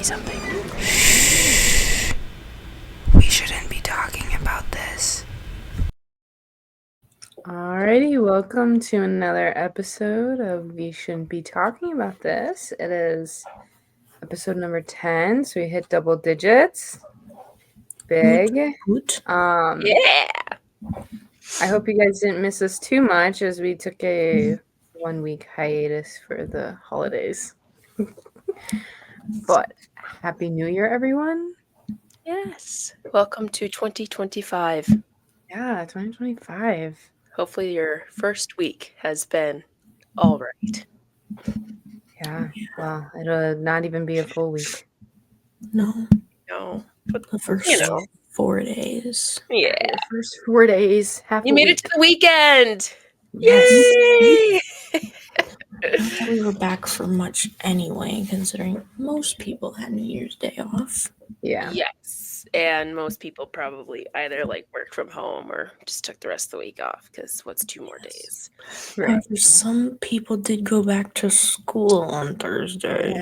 something. Shh. We shouldn't be talking about this. Alrighty, welcome to another episode of We Shouldn't Be Talking About This. It is episode number 10, so we hit double digits. Big. Yeah. I hope you guys didn't miss us too much as we took a 1 week hiatus for the holidays. But Happy New Year, everyone. Yes. Welcome to 2025. Yeah, 2025. Hopefully your first week has been all right. Yeah, well, it'll not even be a full week. No, But the first you know. 4 days. Yeah. The first 4 days, half You a made week. it to the weekend. Yes. Yay! We were back for much anyway, considering most people had New Year's Day off. Yeah. Yes. And most people probably either worked from home or just took the rest of the week off because what's 2 more days? Right. However, some people did go back to school on Thursday.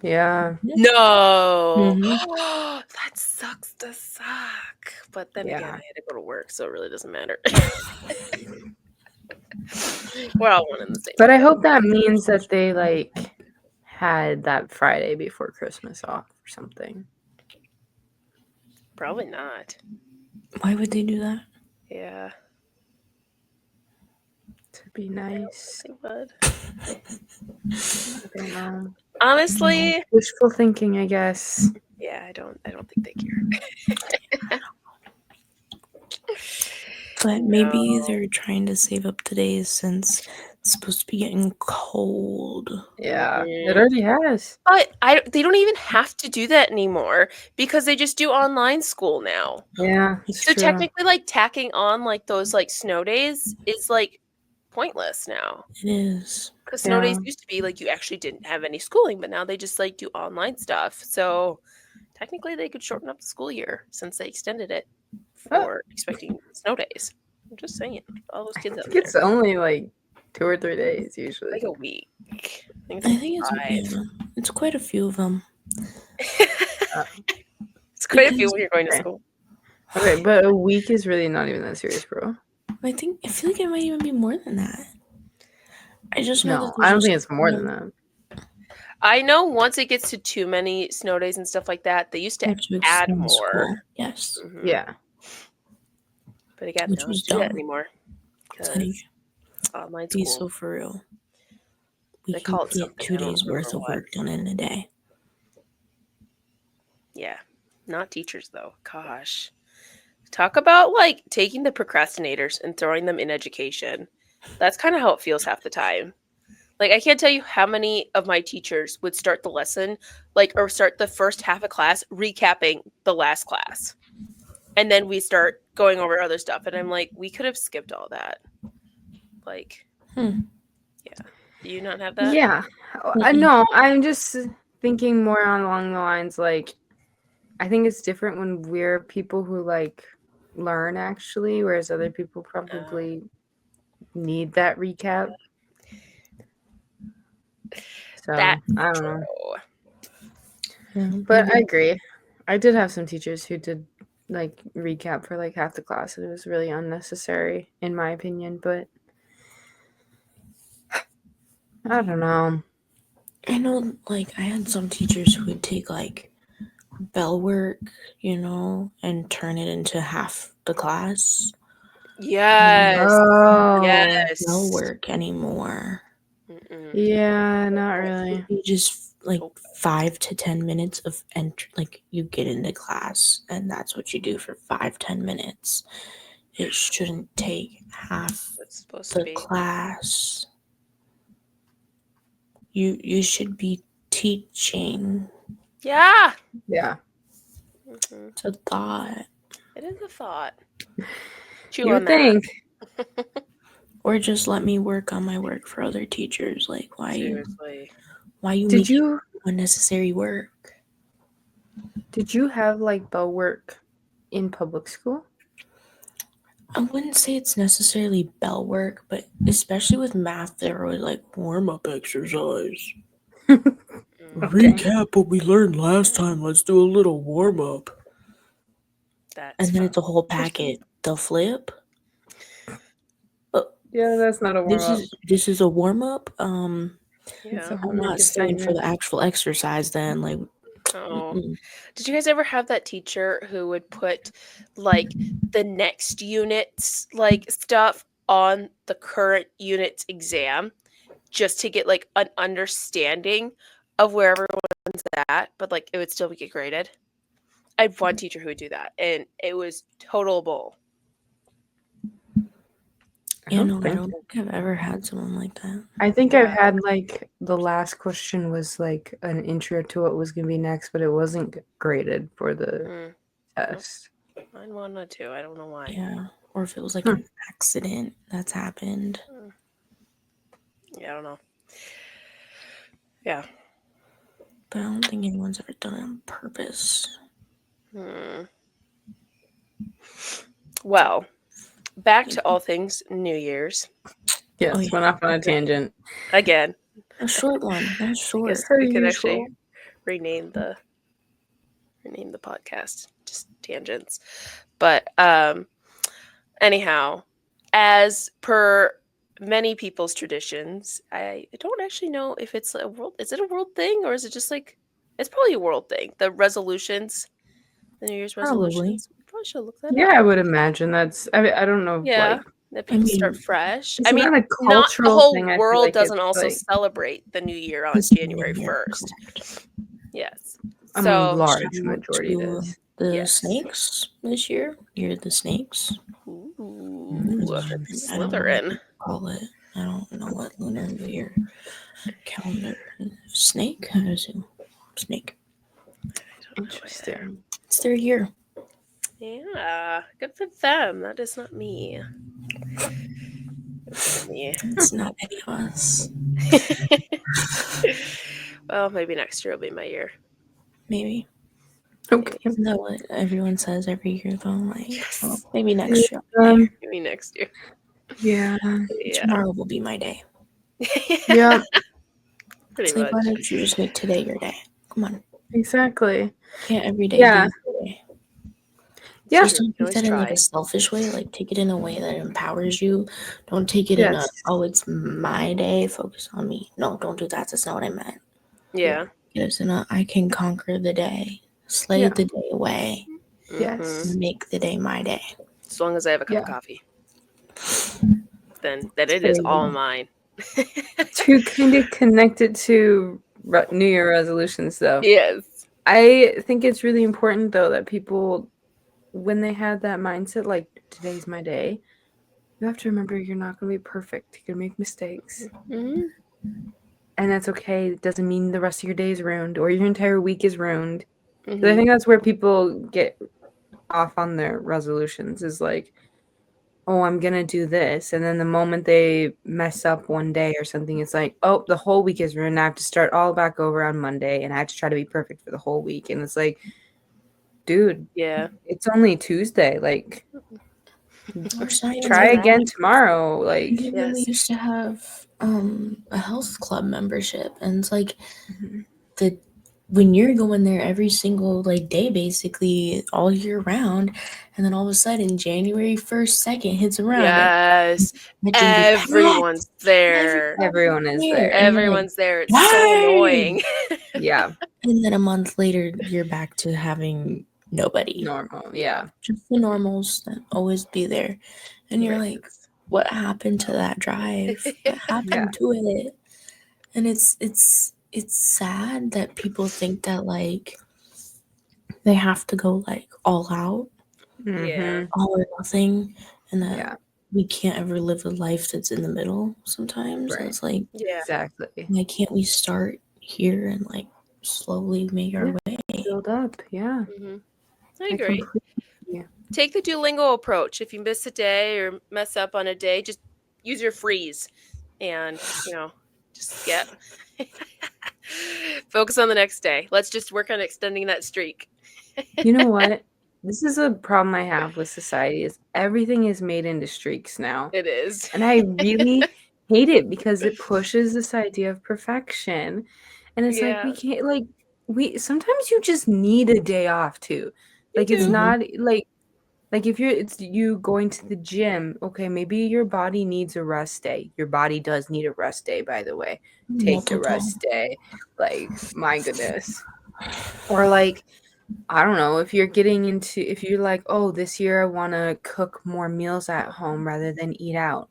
Yeah. No. Mhm. That sucks to suck. But then again, I Yeah. had to go to work, so it really doesn't matter. We're all one and the same. But I hope that means that they had that Friday before Christmas off or something. Probably not. Why would they do that? Yeah. To be nice. They would. I don't know. Honestly, Wishful thinking, I guess. yeah, I don't think they care. But maybe No. they're trying to save up the days since it's supposed to be getting cold. Yeah. It already has. But they don't even have to do that anymore because they just do online school now. Yeah, it's So true. technically tacking on those snow days is pointless now. It is. Because snow days Yeah. used to be you actually didn't have any schooling, but now they just do online stuff. So technically they could shorten up the school year since they extended it for expecting snow days. I'm just saying. All those kids I out think there. it's only 2 or 3 days usually. Like a week. I think it's 5. it's quite a few of them. It's quite a few when you're going to school. Okay, but a week is really not even that serious, bro. I feel like it might even be more than that. I just know No, that I don't think it's more than that. I know once it gets to too many snow days and stuff like that, they used to have to add extend more. school. Yes. Mhm. Yeah. But again, Which they was don't do that dumb. anymore. It's like, Because online be school. so for real. We They can call it get something, 2 I don't days worth remember of what. work done in a day. Yeah. Not teachers, though. Gosh. Talk about taking the procrastinators and throwing them in education. That's kind of how it feels half the time. I can't tell you how many of my teachers would start the lesson, or start the first half of class recapping the last class. And then we start going over other stuff. And I'm like, we could have skipped all that. Yeah. Do you not have that? Yeah. No, I'm just thinking more along the lines I think it's different when we're people who learn actually, whereas other people probably need that recap. So That's I don't know. true. But I agree. I did have some teachers who did recap for half the class, and it was really unnecessary in my opinion, but I don't know. I know, I had some teachers who would take bell work, and turn it into half the class. Yes. Oh. Yes. No work anymore. Mm-mm. Yeah, not really. You just 5 to 10 minutes of you get into class, and that's what you do for 5-10 minutes. It shouldn't take half It's supposed the to be. class. You should be teaching. Yeah. Yeah. Mm-hmm. It's a thought. It is a thought. You would think. Or just let me work on my work for other teachers. Why Seriously. you Did make you unnecessary work? Did you have bell work in public school? I wouldn't say it's necessarily bell work, but especially with math, there was warm-up exercise. Okay. Recap what we learned last time. Let's do a little warm up. That's And then fun. it's a whole packet. They'll flip. Yeah, that's not a warm up. This is a warm up. It's a Yeah. I'm homework not staying for assignment. the actual exercise then. Like, Oh. mm-mm. Did you guys ever have that teacher who would put like the next unit's like stuff on the current unit's exam just to get like an understanding of where everyone's at, but like it would still get graded? I had one teacher who would do that, and it was total bull. I Yeah, don't no, I think don't think I've ever had someone like that. I think Yeah. I've had like the last question was like an intro to what was gonna be next, but it wasn't graded for the Mm, test. mine wanted to. I don't know why. Yeah. Or if it was like Hmm. an accident that's happened. Yeah, I don't know. Yeah. But I don't think anyone's ever done it on purpose. Hmm. Well, back to all things New Year's Yes, Oh, yeah. went off on a tangent. again. A short one. That's I short. guess Per we could usual. actually rename the podcast just tangents. But anyhow, as per many people's traditions, I don't actually know if it's a world. Is it a world thing, or is it just like it's probably a world thing? The resolutions, the New Year's Probably. resolutions. We probably should look that Yeah, up. I would imagine that's. I don't know. Yeah, Like, that people start mean, fresh. it's I mean, not a not the cultural whole thing. I feel world like doesn't it's also like celebrate the New Year on It's January New Year, 1st. correct. Yes. a So, large Shout out majority to does. the Yes. snakes this year. Year of the snakes. ooh, I don't know what Slytherin. to call it. I don't know what lunar New Year calendar. Snake? I assume. Snake. Interesting. It's their year. Yeah, good for them. That is not me. Good for me. It's not any of us. Well, maybe next year will be my year. Maybe. Okay. Isn't that what everyone says every year though? Like, Yes. oh, maybe next year. Maybe next year. Yeah. Yeah. Tomorrow will be my day. Yeah. Pretty It's like, why much. don't you just make today your day? Come on. Exactly. Can't every day Yeah. be your day. Yeah. Just True. don't You take can that in always like a selfish way. Like take it in a way that empowers you. Don't take it in a Yes. it's my day. Focus on me. No, don't do that. That's not what I meant. Yeah. Yes, and I can conquer the day, slay Yeah. the day away, Yes. Mhm. make the day my day. As long as I have a cup Yeah. of coffee, then it is all mine. To kind of connect it to New Year resolutions, though. Yes. I think it's really important, though, that people, when they have that mindset, like today's my day, you have to remember you're not going to be perfect. You're going to make mistakes. Mm-hmm. And that's okay. It doesn't mean the rest of your day is ruined or your entire week is ruined. Mm-hmm. But I think that's where people get off on their resolutions is like, oh, I'm going to do this. And then the moment they mess up one day or something, it's like, oh, the whole week is ruined. I have to start all back over on Monday and I have to try to be perfect for the whole week. And it's like, dude, Yeah. it's only Tuesday. Like, try again tomorrow. Like, Even we Yes. used to have a health club membership, and it's like Mhm. when you're going there every single like day, basically all year round, and then all of a sudden January 1st, 2nd hits around. Yes. and that gym gets Everyone's packed. there. everyone is there. And you're like, Everyone's there. It's so "Hey!" annoying. Yeah, And then a month later, you're back to having nobody. normal. Yeah. Just the normals that always be there. And you're like, what happened to that drive? What happened Yeah. to it? And it's sad that people think that like they have to go like all out, Yeah. all or nothing, and that Yeah. we can't ever live a life that's in the middle sometimes. Right. It's like, Yeah. Exactly. why can't we start here and like slowly make our way? Build up. Yeah. Mm-hmm. I agree. Yeah. Take the Duolingo approach. If you miss a day or mess up on a day, just use your freeze and, just get focus on the next day. Let's just work on extending that streak. You know what? This is a problem I have with society is everything is made into streaks now. It is. And I really hate it because it pushes this idea of perfection. And it's like, Yeah. we can't, like, sometimes you just need a day off too. Like, it's do. not like if it's you going to the gym, okay, maybe your body needs a rest day. Your body does need a rest day, by the way. Take your Multiple. rest day. Like, my goodness. Or like, I don't know, if you're like, oh, this year I want to cook more meals at home rather than eat out.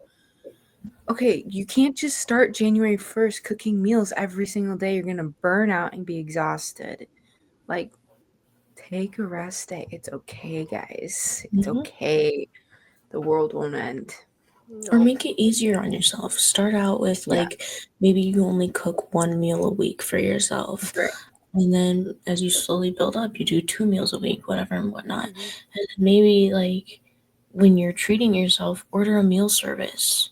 Okay, you can't just start January 1st cooking meals every single day. You're going to burn out and be exhausted. Like, take a rest day. It's okay, guys. It's Mhm. okay. The world won't end. Or No. make it easier on yourself. Start out with Yeah. like maybe you only cook 1 meal a week for yourself. Right. And then as you slowly build up, you do 2 meals a week, whatever and whatnot. Mhm. And then maybe like when you're treating yourself, order a meal service.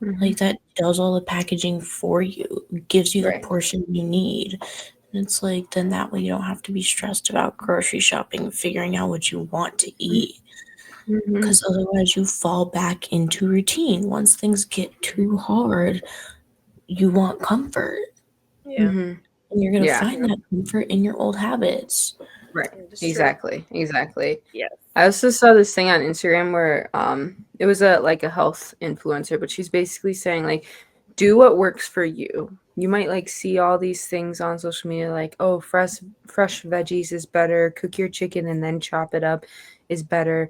Mhm. Like that does all the packaging for you, gives you the Right. portion you need. And it's like then that way you don't have to be stressed about grocery shopping, figuring out what you want to eat. Mhm. Because otherwise you fall back into routine. Once things get too hard, you want comfort. Yeah. Mhm. And you're going to Yeah. find that comfort in your old habits. Right. It's true. Exactly. Yes. I also saw this thing on Instagram where it was a health influencer, but she's basically saying like, do what works for you. You might like see all these things on social media like, oh, fresh veggies is better, cook your chicken and then chop it up is better.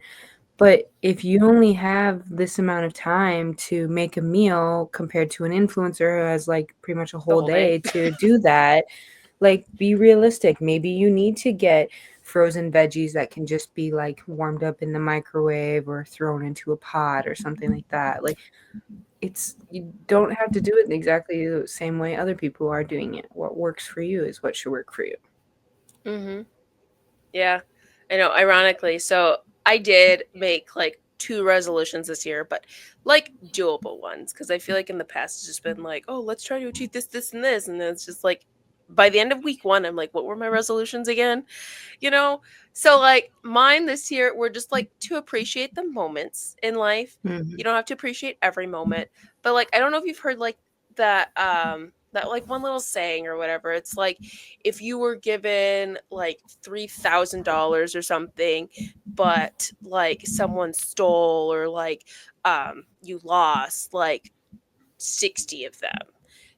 But if you only have this amount of time to make a meal compared to an influencer who has like pretty much a The whole whole day. day to do that, like, be realistic. Maybe you need to get frozen veggies that can just be like warmed up in the microwave or thrown into a pot or something like that. Like, you don't have to do it exactly the same way other people are doing it. What works for you is what should work for you. Mm-hmm. Yeah, I know. Ironically, so I did make like 2 resolutions this year, but like doable ones because I feel like in the past it's just been like, oh, let's try to achieve this, this, and this, and then it's just like by the end of week 1, I'm like, what were my resolutions again? You know, so like mine this year were just like to appreciate the moments in life. Mhm. You don't have to appreciate every moment, but like I don't know if you've heard like that like one little saying or whatever. It's like if you were given like $3,000 or something, but like someone stole or like you lost like 60 of them,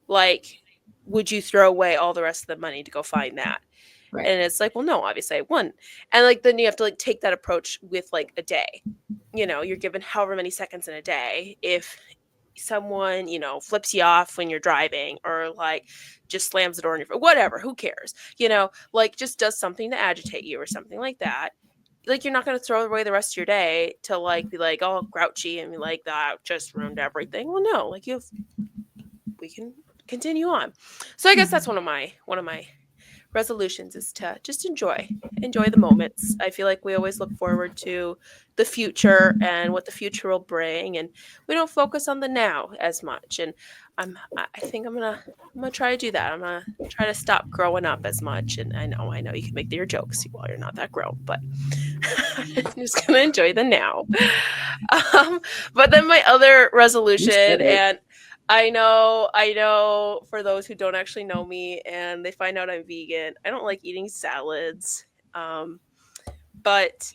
like would you throw away all the rest of the money to go find that? Right. And it's like, well, no, obviously I wouldn't. And like then you have to like take that approach with like a day. You know, you're given however many seconds in a day. If someone, you know, flips you off when you're driving or like just slams the door in your face, whatever, who cares? You know, like just does something to agitate you or something like that. Like you're not going to throw away the rest of your day to like be like all grouchy and be like that just ruined everything. Well, no, like we can continue on. So I guess that's one of my resolutions is to just enjoy the moments. I feel like we always look forward to the future and what the future will bring, and we don't focus on the now as much. And I think I'm gonna try to do that. I'm gonna try to stop growing up as much. And I know you can make your jokes while you're not that grown, but I'm just gonna enjoy the now. But then my other You said resolution, it. and I know for those who don't actually know me and they find out I'm vegan, I don't like eating salads. Um, but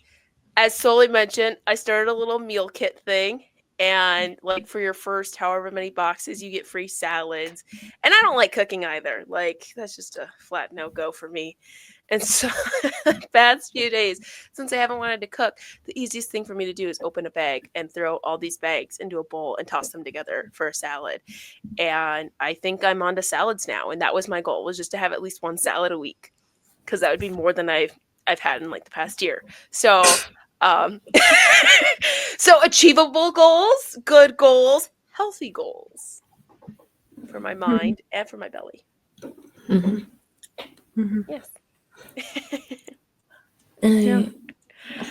as Solly mentioned, I started a little meal kit thing. And like for your first however many boxes, you get free salads. And I don't like cooking either. Like that's just a flat no go for me. And so, the past few days, since I haven't wanted to cook, the easiest thing for me to do is open a bag and throw all these bags into a bowl and toss them together for a salad. And I think I'm on to salads now. And that was my goal, was just to have at least one salad a week, because that would be more than I've had in like the past year. So, um, so achievable goals, good goals, healthy goals for my mind and for my belly. Mm-hmm. Mm-hmm. Yes. And I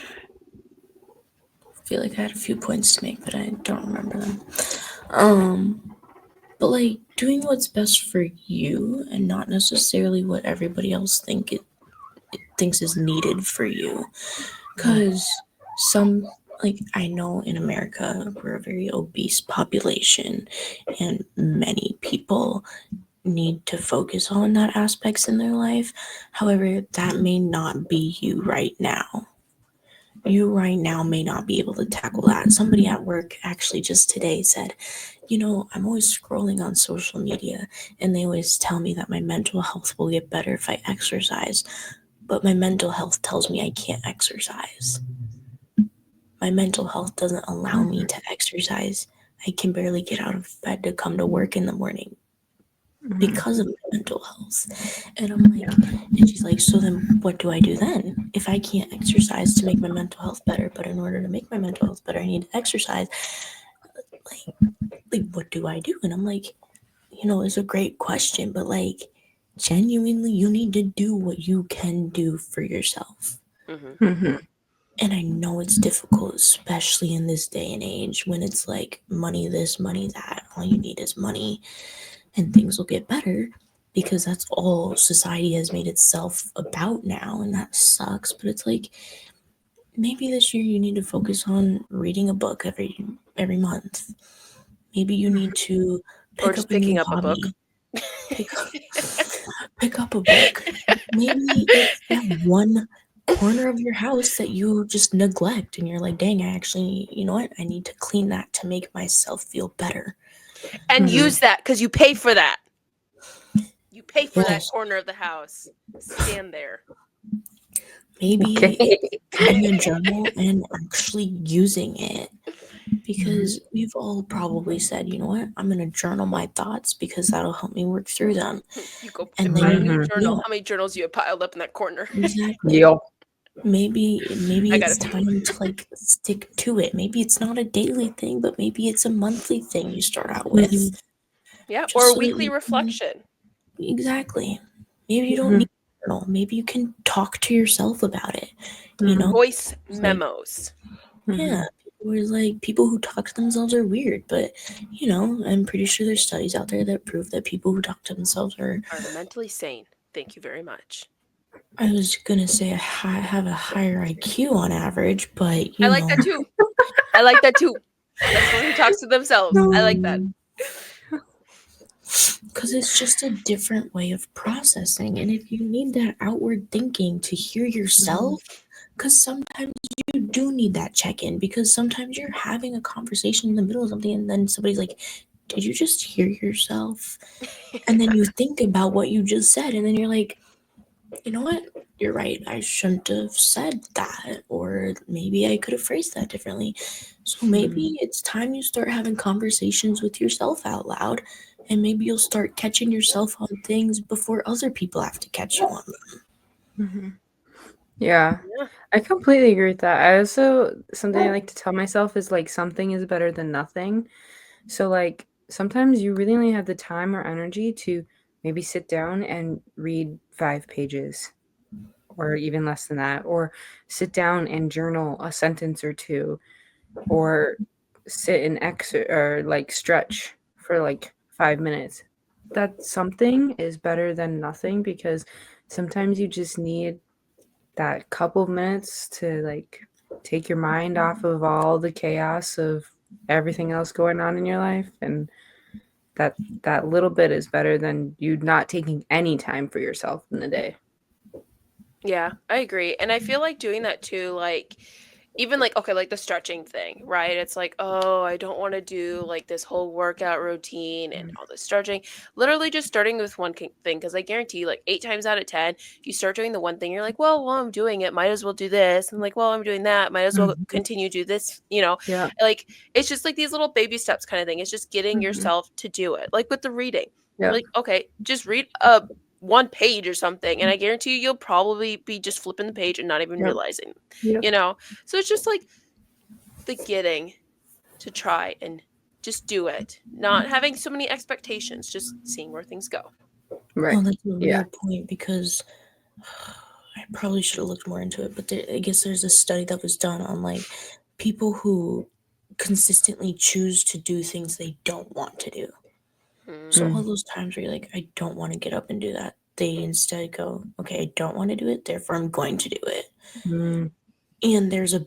feel like I had a few points to make, but I don't remember them. But like doing what's best for you and not necessarily what everybody else thinks is needed for you. Because some, like, I know in America we're a very obese population, and many people need to focus on that aspects in their life. However, that may not be you right now. You right now may not be able to tackle that. Somebody at work actually just today said, I'm always scrolling on social media and they always tell me that my mental health will get better if I exercise, but my mental health tells me I can't exercise. My mental health doesn't allow me to exercise. I can barely get out of bed to come to work in the morning because of my mental health. And I'm like, and she's like, so then what do I do then? If I can't exercise to make my mental health better, but in order to make my mental health better, I need to exercise, like what do I do? And I'm like, it's a great question, but like genuinely you need to do what you can do for yourself. Mm-hmm. And I know it's difficult, especially in this day and age when it's like money this, money that. All you need is money and things will get better because that's all society has made itself about now. And that sucks. But it's like maybe this year you need to focus on reading a book every month. Maybe you need to Or pick just up a new picking up a book. hobby. Pick up a book. Maybe it's that one corner of your house that you just neglect and you're like, dang, I actually, you know what? I need to clean that to make myself feel better. And use that because you pay for that. You pay for that Yes. corner of the house. Stand there. Maybe Okay. getting a journal and actually using it. Because we've all probably said, you know what? I'm going to journal my thoughts because that'll help me work through them. You go And and then buy a new Mhm. journal. How many journals you have piled up in that corner? Exactly. Yep. Maybe I got it's a few. time to like stick to it. Maybe it's not a daily thing, but maybe it's a monthly thing you start out with. Mhm. Yeah, Just or a so that weekly you can- reflection. Exactly. Maybe you don't need a journal. Maybe you can talk to yourself about it. Voice It's like, memos. yeah. People who talk to themselves are weird, but I'm pretty sure there's studies out there that prove that people who talk to themselves are mentally sane. Thank you very much. I was gonna say have a higher IQ on average, but I like that too. I like that too. That's someone who talks to themselves. I like that. Because it's just a different way of processing. And if you need that outward thinking to hear yourself, because sometimes you do need that check-in, because sometimes you're having a conversation in the middle of something and then somebody's like, did you just hear yourself? And then you think about what you just said and then you're like, you know what? You're right. I shouldn't have said that. Or maybe I could have phrased that differently. So maybe it's time you start having conversations with yourself out loud. And maybe you'll start catching yourself on things before other people have to catch you on them. Yeah. Yeah. I completely agree with that. I also, something I like to tell myself is like something is better than nothing. So like sometimes you really only have the time or energy to maybe sit down and read 5 pages or even less than that, or sit down and journal a sentence or two, or sit and or like stretch for like 5 minutes. That something is better than nothing because sometimes you just need that couple of minutes to like take your mind off of all the chaos of everything else going on in your life, and that little bit is better than you not taking any time for yourself in the day. Yeah, I agree. And I feel like doing that too, like even like okay, like the stretching thing, right? It's like, oh, I don't want to do like this whole workout routine and all this stretching. Literally just starting with one thing because I guarantee like 8 times out of 10, if you start doing the one thing, you're like, well, while I'm doing it, might as well do this. And like, well, I'm doing that, might as well continue to do this, Yeah. Like it's just like these little baby steps kind of thing. It's just getting Mhm. yourself to do it. Like with the reading. Yeah. Like, okay, just read a 1 page or something, and I guarantee you'll probably be just flipping the page and not even Yep. realizing, Yep. So it's just like the getting to try and just do it, not having so many expectations, just seeing where things go. Right. Oh, that's a Yeah. real point because I probably should have looked more into it, but I guess there's a study that was done on like people who consistently choose to do things they don't want to do. So all those times where you're like, I don't want to get up and do that, they instead go, okay, I don't want to do it, therefore I'm going to do it. Mm. And there's a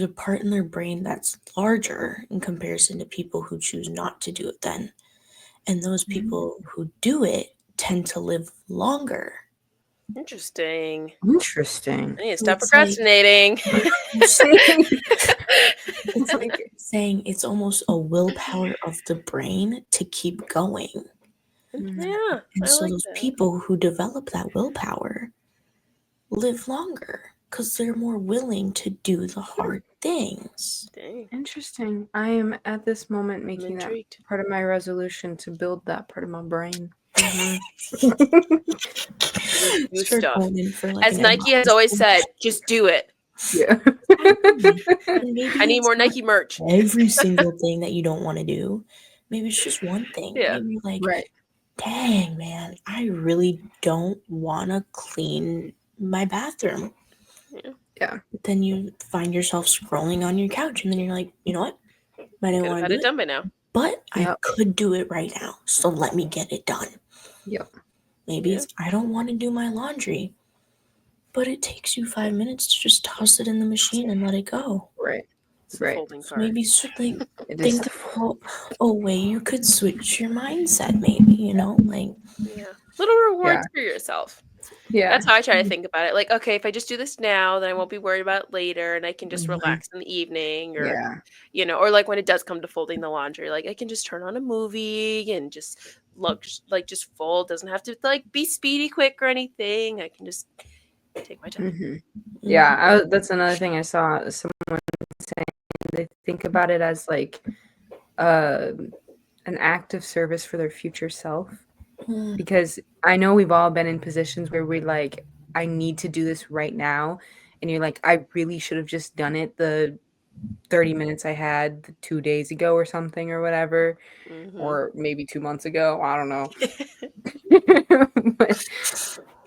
part in their brain that's larger in comparison to people who choose not to do it then. And those people who do it tend to live longer. Interesting. Interesting. I need to So stop it's like- procrastinating. It's like saying it's almost a willpower of the brain to keep going. Yeah, And I so like those that. people who develop that willpower live longer because they're more willing to do the hard things. Dang, Interesting. I am at this moment I'm making that intrigued. part of my resolution to build that part of my brain. Mhm. Just do Start stuff. going in for like As an Nike has always said, just do it. Yeah. And maybe I need it's more not Nike merch. every single thing that you don't want to do. Maybe it's just one thing. Yeah. Maybe you're like, Right. dang, man, I really don't want to clean my bathroom. Yeah. But then you find yourself scrolling on your couch, and then you're like, you know what? I didn't Could have want had to it do it, done by now. but I Yep. could do it right now. So let me get it done. Yep. Maybe Yeah. it's I don't want to do my laundry, but it takes you 5 minutes to just toss it in the machine and let it go. Right. It's the Right. folding So part. maybe like It think is. about a way you could switch your mindset. Maybe like Yeah. Little rewards for yourself. Yeah. That's how I try to think about it. Like, okay, if I just do this now, then I won't be worried about it later, and I can just Mhm. relax in the evening, or Yeah. or like when it does come to folding the laundry, like I can just turn on a movie and just look, just fold. Doesn't have to like be speedy, quick, or anything. I can just take my time. Hmm. Yeah. That's another thing I saw someone saying. They think about it as like an act of service for their future self. Mm. Because I know we've all been in positions where we're like, I need to do this right now. And you're like, I really should have just done it the 30 minutes I had 2 days ago or something or whatever. Mhm. Or maybe 2 months ago. I don't know.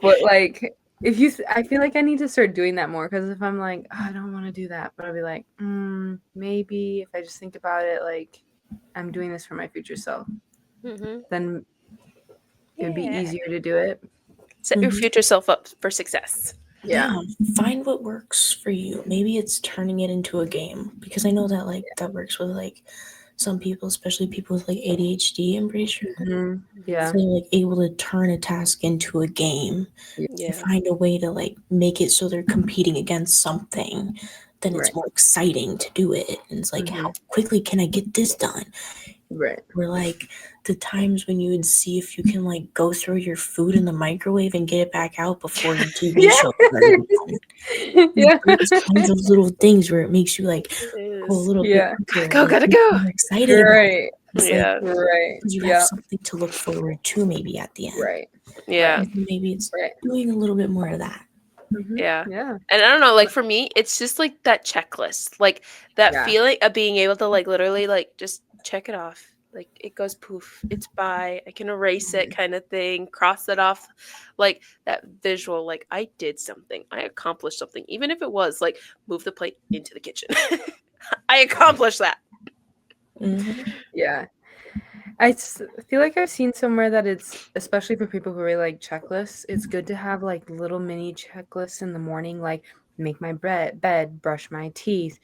but like, I feel like I need to start doing that more. Because if I'm like, oh, I don't want to do that, but I'll be like, maybe if I just think about it, like, I'm doing this for my future self, Mhm. then it would be Yeah. easier to do it. Set your Mhm. future self up for success. Yeah, find what works for you. Maybe it's turning it into a game, because I know that like that works with like some people, especially people with like ADHD. I'm pretty sure. Mhm. Yeah. So they're like able to turn a task into a game and Yeah. find a way to like make it so they're competing against something. Then it's Right. more exciting to do it. And it's like, how Mhm. quickly can I get this done? Right. Or like the times when you would see if you can like go through your food in the microwave and get it back out before your TV Yeah. show started. Yeah. Those kinds of little things where it makes you like It go a is. little Yeah. bit quicker. Go, and gotta get go. more excited about it. Right. It's Yeah. like Right. you have Yeah. something to look forward to maybe at the end. Right. Yeah. And maybe it's Right. doing a little bit more of that. Mhm. Yeah. Yeah. And I don't know, like for me, it's just like that checklist, like that Yeah. feeling of being able to like literally like just check it off. Like it goes poof, it's by, I can erase it kind of thing, cross it off. Like that visual, like I did something, I accomplished something, even if it was like move the plate into the kitchen. I accomplished that. Mm-hmm. Yeah. Feel like I've seen somewhere that it's, especially for people who really like checklists, it's good to have like little mini checklists in the morning, like make my bed, brush my teeth,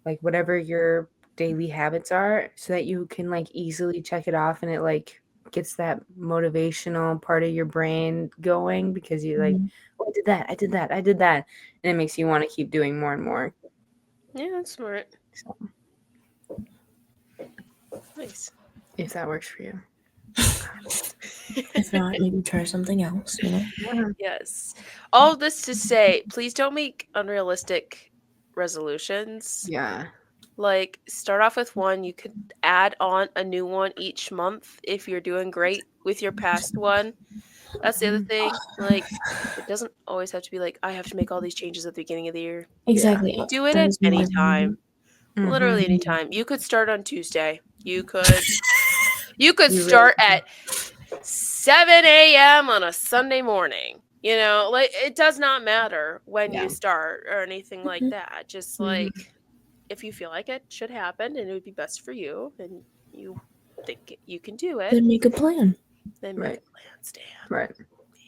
like whatever your daily habits are, so that you can like easily check it off, and it like gets that motivational part of your brain going, because you like, oh, I did that, and it makes you want to keep doing more and more. Yeah, that's smart. So, Nice. if that works for you. If not, maybe try something else, you know? Yeah. Yes. All this to say, please don't make unrealistic resolutions. Yeah. Like, start off with one. You could add on a new one each month if you're doing great with your past one. That's the other thing. Like, it doesn't always have to be like, I have to make all these changes at the beginning of the year. Exactly. You do it That at is my any time. Literally any time. You could start on Tuesday. You could You really start at 7 a.m. on a Sunday morning. You know, like it does not matter when Yeah. you start or anything like that. Just Mhm. like if you feel like it should happen and it would be best for you and you think you can do it, Then make a plan. then make Right. a plan, Stan. Right.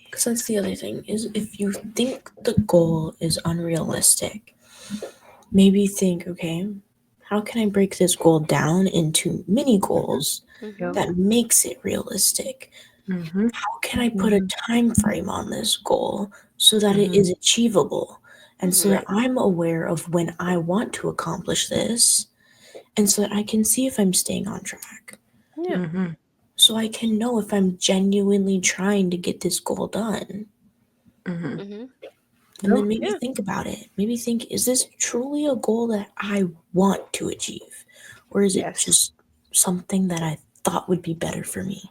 Because that's the other thing, is if you think the goal is unrealistic, maybe think, okay, how can I break this goal down into mini goals Mhm. that makes it realistic? Mm-hmm. How can I put a time frame on this goal so that it Mhm. is achievable and so that Right. I'm aware of when I want to accomplish this and so that I can see if I'm staying on track. Yeah. Mm-hmm. So I can know if I'm genuinely trying to get this goal done. Mm-hmm. Mhm. And then maybe Yeah. think about it. Maybe think, is this truly a goal that I want to achieve? Or is it Yes. just something that I thought would be better for me?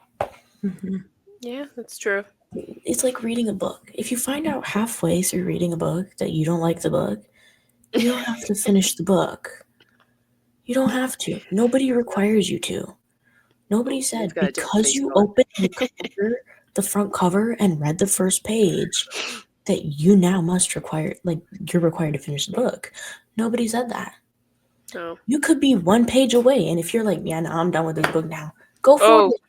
Mm-hmm. Yeah, that's true. It's like reading a book. If you find out halfway through reading a book that you don't like the book, you don't have to finish the book. You don't have to. Nobody requires you to. Nobody said gotta do it because based you on- opened the front cover and read the first page that you now must require, like, you're required to finish the book. Nobody said that. Oh. You could be one page away, and if you're like, yeah, no, I'm done with this book now, go for Oh. it.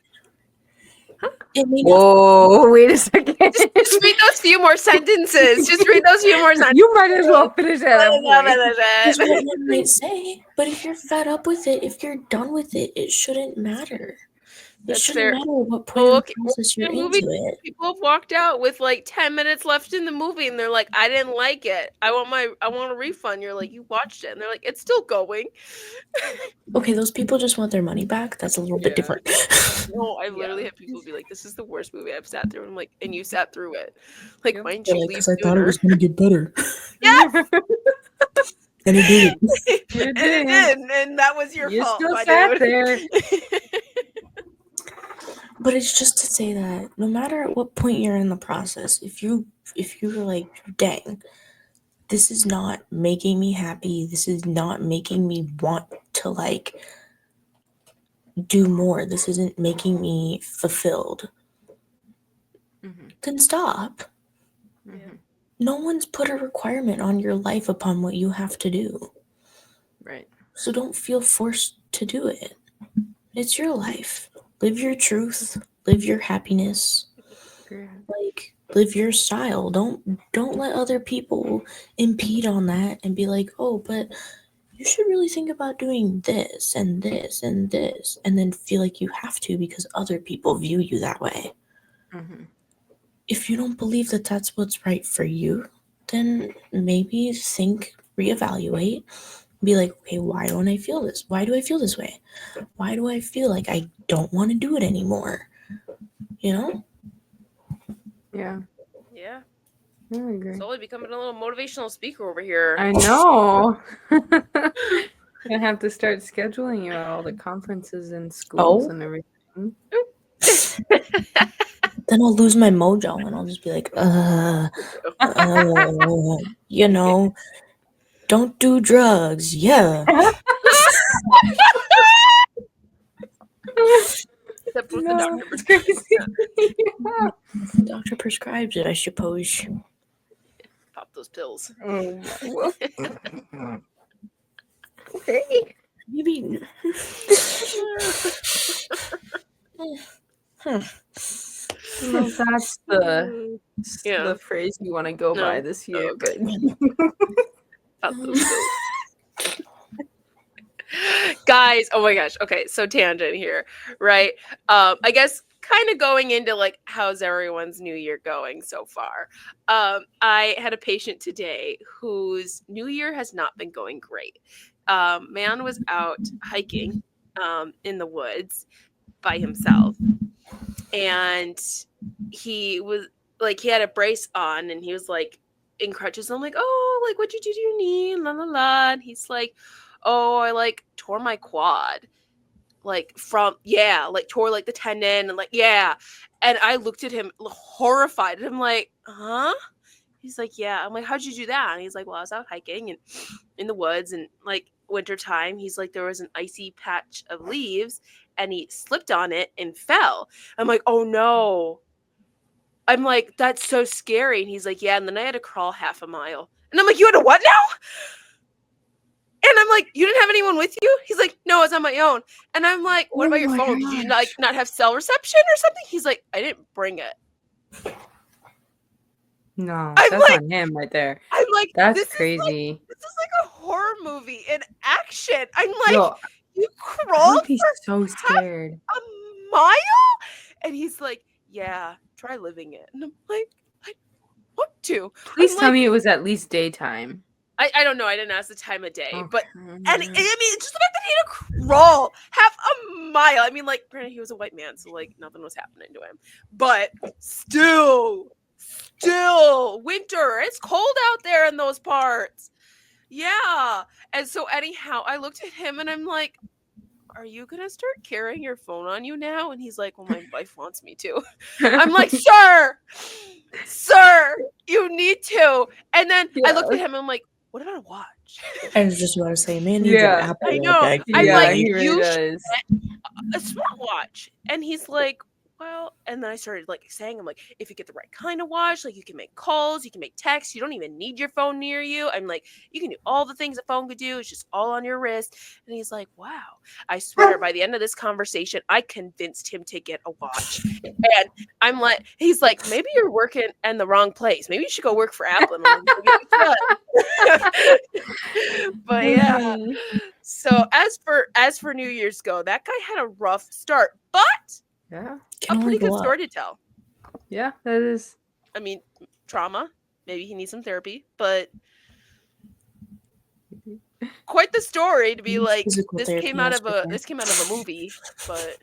It may not. Whoa! Wait a second. Just read those few more sentences. Just read those few more sentences. You might as well finish that up. Is what one might say, but if you're fed up with it, if you're done with it, it shouldn't matter. It That's shouldn't fair. matter what point in Okay, the process you're in a movie, into it. people have walked out with like 10 minutes left in the movie and they're like, I didn't like it. I want a refund. You're like, you watched it. And they're like, it's still going. Okay, those people just want their money back. That's a little bit Yeah. different. No, I literally have people be like, this is the worst movie I've sat through. And I'm like, and you sat through it. Like, Yep. why didn't They're you like, leave because I thought it sooner? was going to get better. Yes! And it did. And it did. And that was your You fault, still my sat dude. there. But it's just to say that no matter at what point you're in the process, if you're like, dang, this is not making me happy, this is not making me want to like do more, this isn't making me fulfilled, then stop. Mhm. No one's put a requirement on your life upon what you have to do. Right. So don't feel forced to do it. It's your life. Live your truth, live your happiness. Like, live your style. Don't let other people impede on that and be like, oh, but you should really think about doing this and this and this, and then feel like you have to because other people view you that way. Mhm. If you don't believe that that's what's right for you, then maybe think, reevaluate, be like, okay, why don't I feel this? Why do I feel this way? Why do I feel like I don't want to do it anymore? You know? Yeah. Yeah. I agree. Slowly becoming a little motivational speaker over here. I know. I have to start scheduling you at all the conferences and schools and everything. Then I'll lose my mojo and I'll just be like, you know, don't do drugs. Yeah. Except with the No, doctor it's prescription. crazy. Yeah. If the doctor prescribes it, I suppose. Pop those pills. Oh, well. Okay. Maybe. Well, that's the Yeah. the phrase you want to go No. by this year, Okay. but Pop those pills. Guys, oh my gosh. Okay, so tangent here, right? I guess kind of going into like how's everyone's new year going so far. I had a patient today whose new year has not been going great. Man was out hiking in the woods by himself, and he was like, he had a brace on and he was like in crutches. I'm like, oh, like what did you need? La la la. And he's like, oh, I like tore my quad. Like like tore like the tendon and like, yeah. And I looked at him horrified. And I'm like, huh? He's like, yeah. I'm like, how'd you do that? And he's like, well, I was out hiking and in the woods and like wintertime. He's like, there was an icy patch of leaves and he slipped on it and fell. I'm like, oh no. I'm like, that's so scary. And he's like, yeah. And then I had to crawl half a mile. And I'm like, you had to what now? And I'm like, you didn't have anyone with you? He's like, no, I was on my own. And I'm like, what about your phone? Did you not have cell reception or something? He's like, I didn't bring it. no, I'm that's like- on him right there. I'm like, That's this crazy. This is like a horror movie in action. I'm like, Yo, you I crawled would be for so scared. a mile? And he's like, yeah, try living it. And I'm like, I want to. Please I'm tell like, me it was at least daytime. I don't know. I didn't ask the time of day, but Okay. and I mean, just the fact that he had to crawl half a mile. I mean, like, granted, he was a white man, so like nothing was happening to him, but still, winter. It's cold out there in those parts. Yeah. And so anyhow, I looked at him and I'm like, are you gonna start carrying your phone on you now? And he's like, well, my wife wants me to. I'm like, sir, you need to. And then I looked at him and I'm like, what about a watch? I was just about to say, man, needs Yeah. an Apple I Watch, know. actually. I'm Yeah, like, he really you should does. a smartwatch. And he's like, well, and then I started like saying, I'm like, if you get the right kind of watch, like you can make calls, you can make texts, you don't even need your phone near you. I'm like, you can do all the things a phone could do. It's just all on your wrist. And he's like, wow. I swear, by the end of this conversation, I convinced him to get a watch. And I'm like, he's like, maybe you're working in the wrong place. Maybe you should go work for Apple. And I'm like, but yeah. So as for New Year's go, that guy had a rough start, but Yeah. a pretty good story to tell. Yeah, that is. I mean, trauma. Maybe he needs some therapy, but quite the story to be like Physical therapy came out of a aspect. movie. But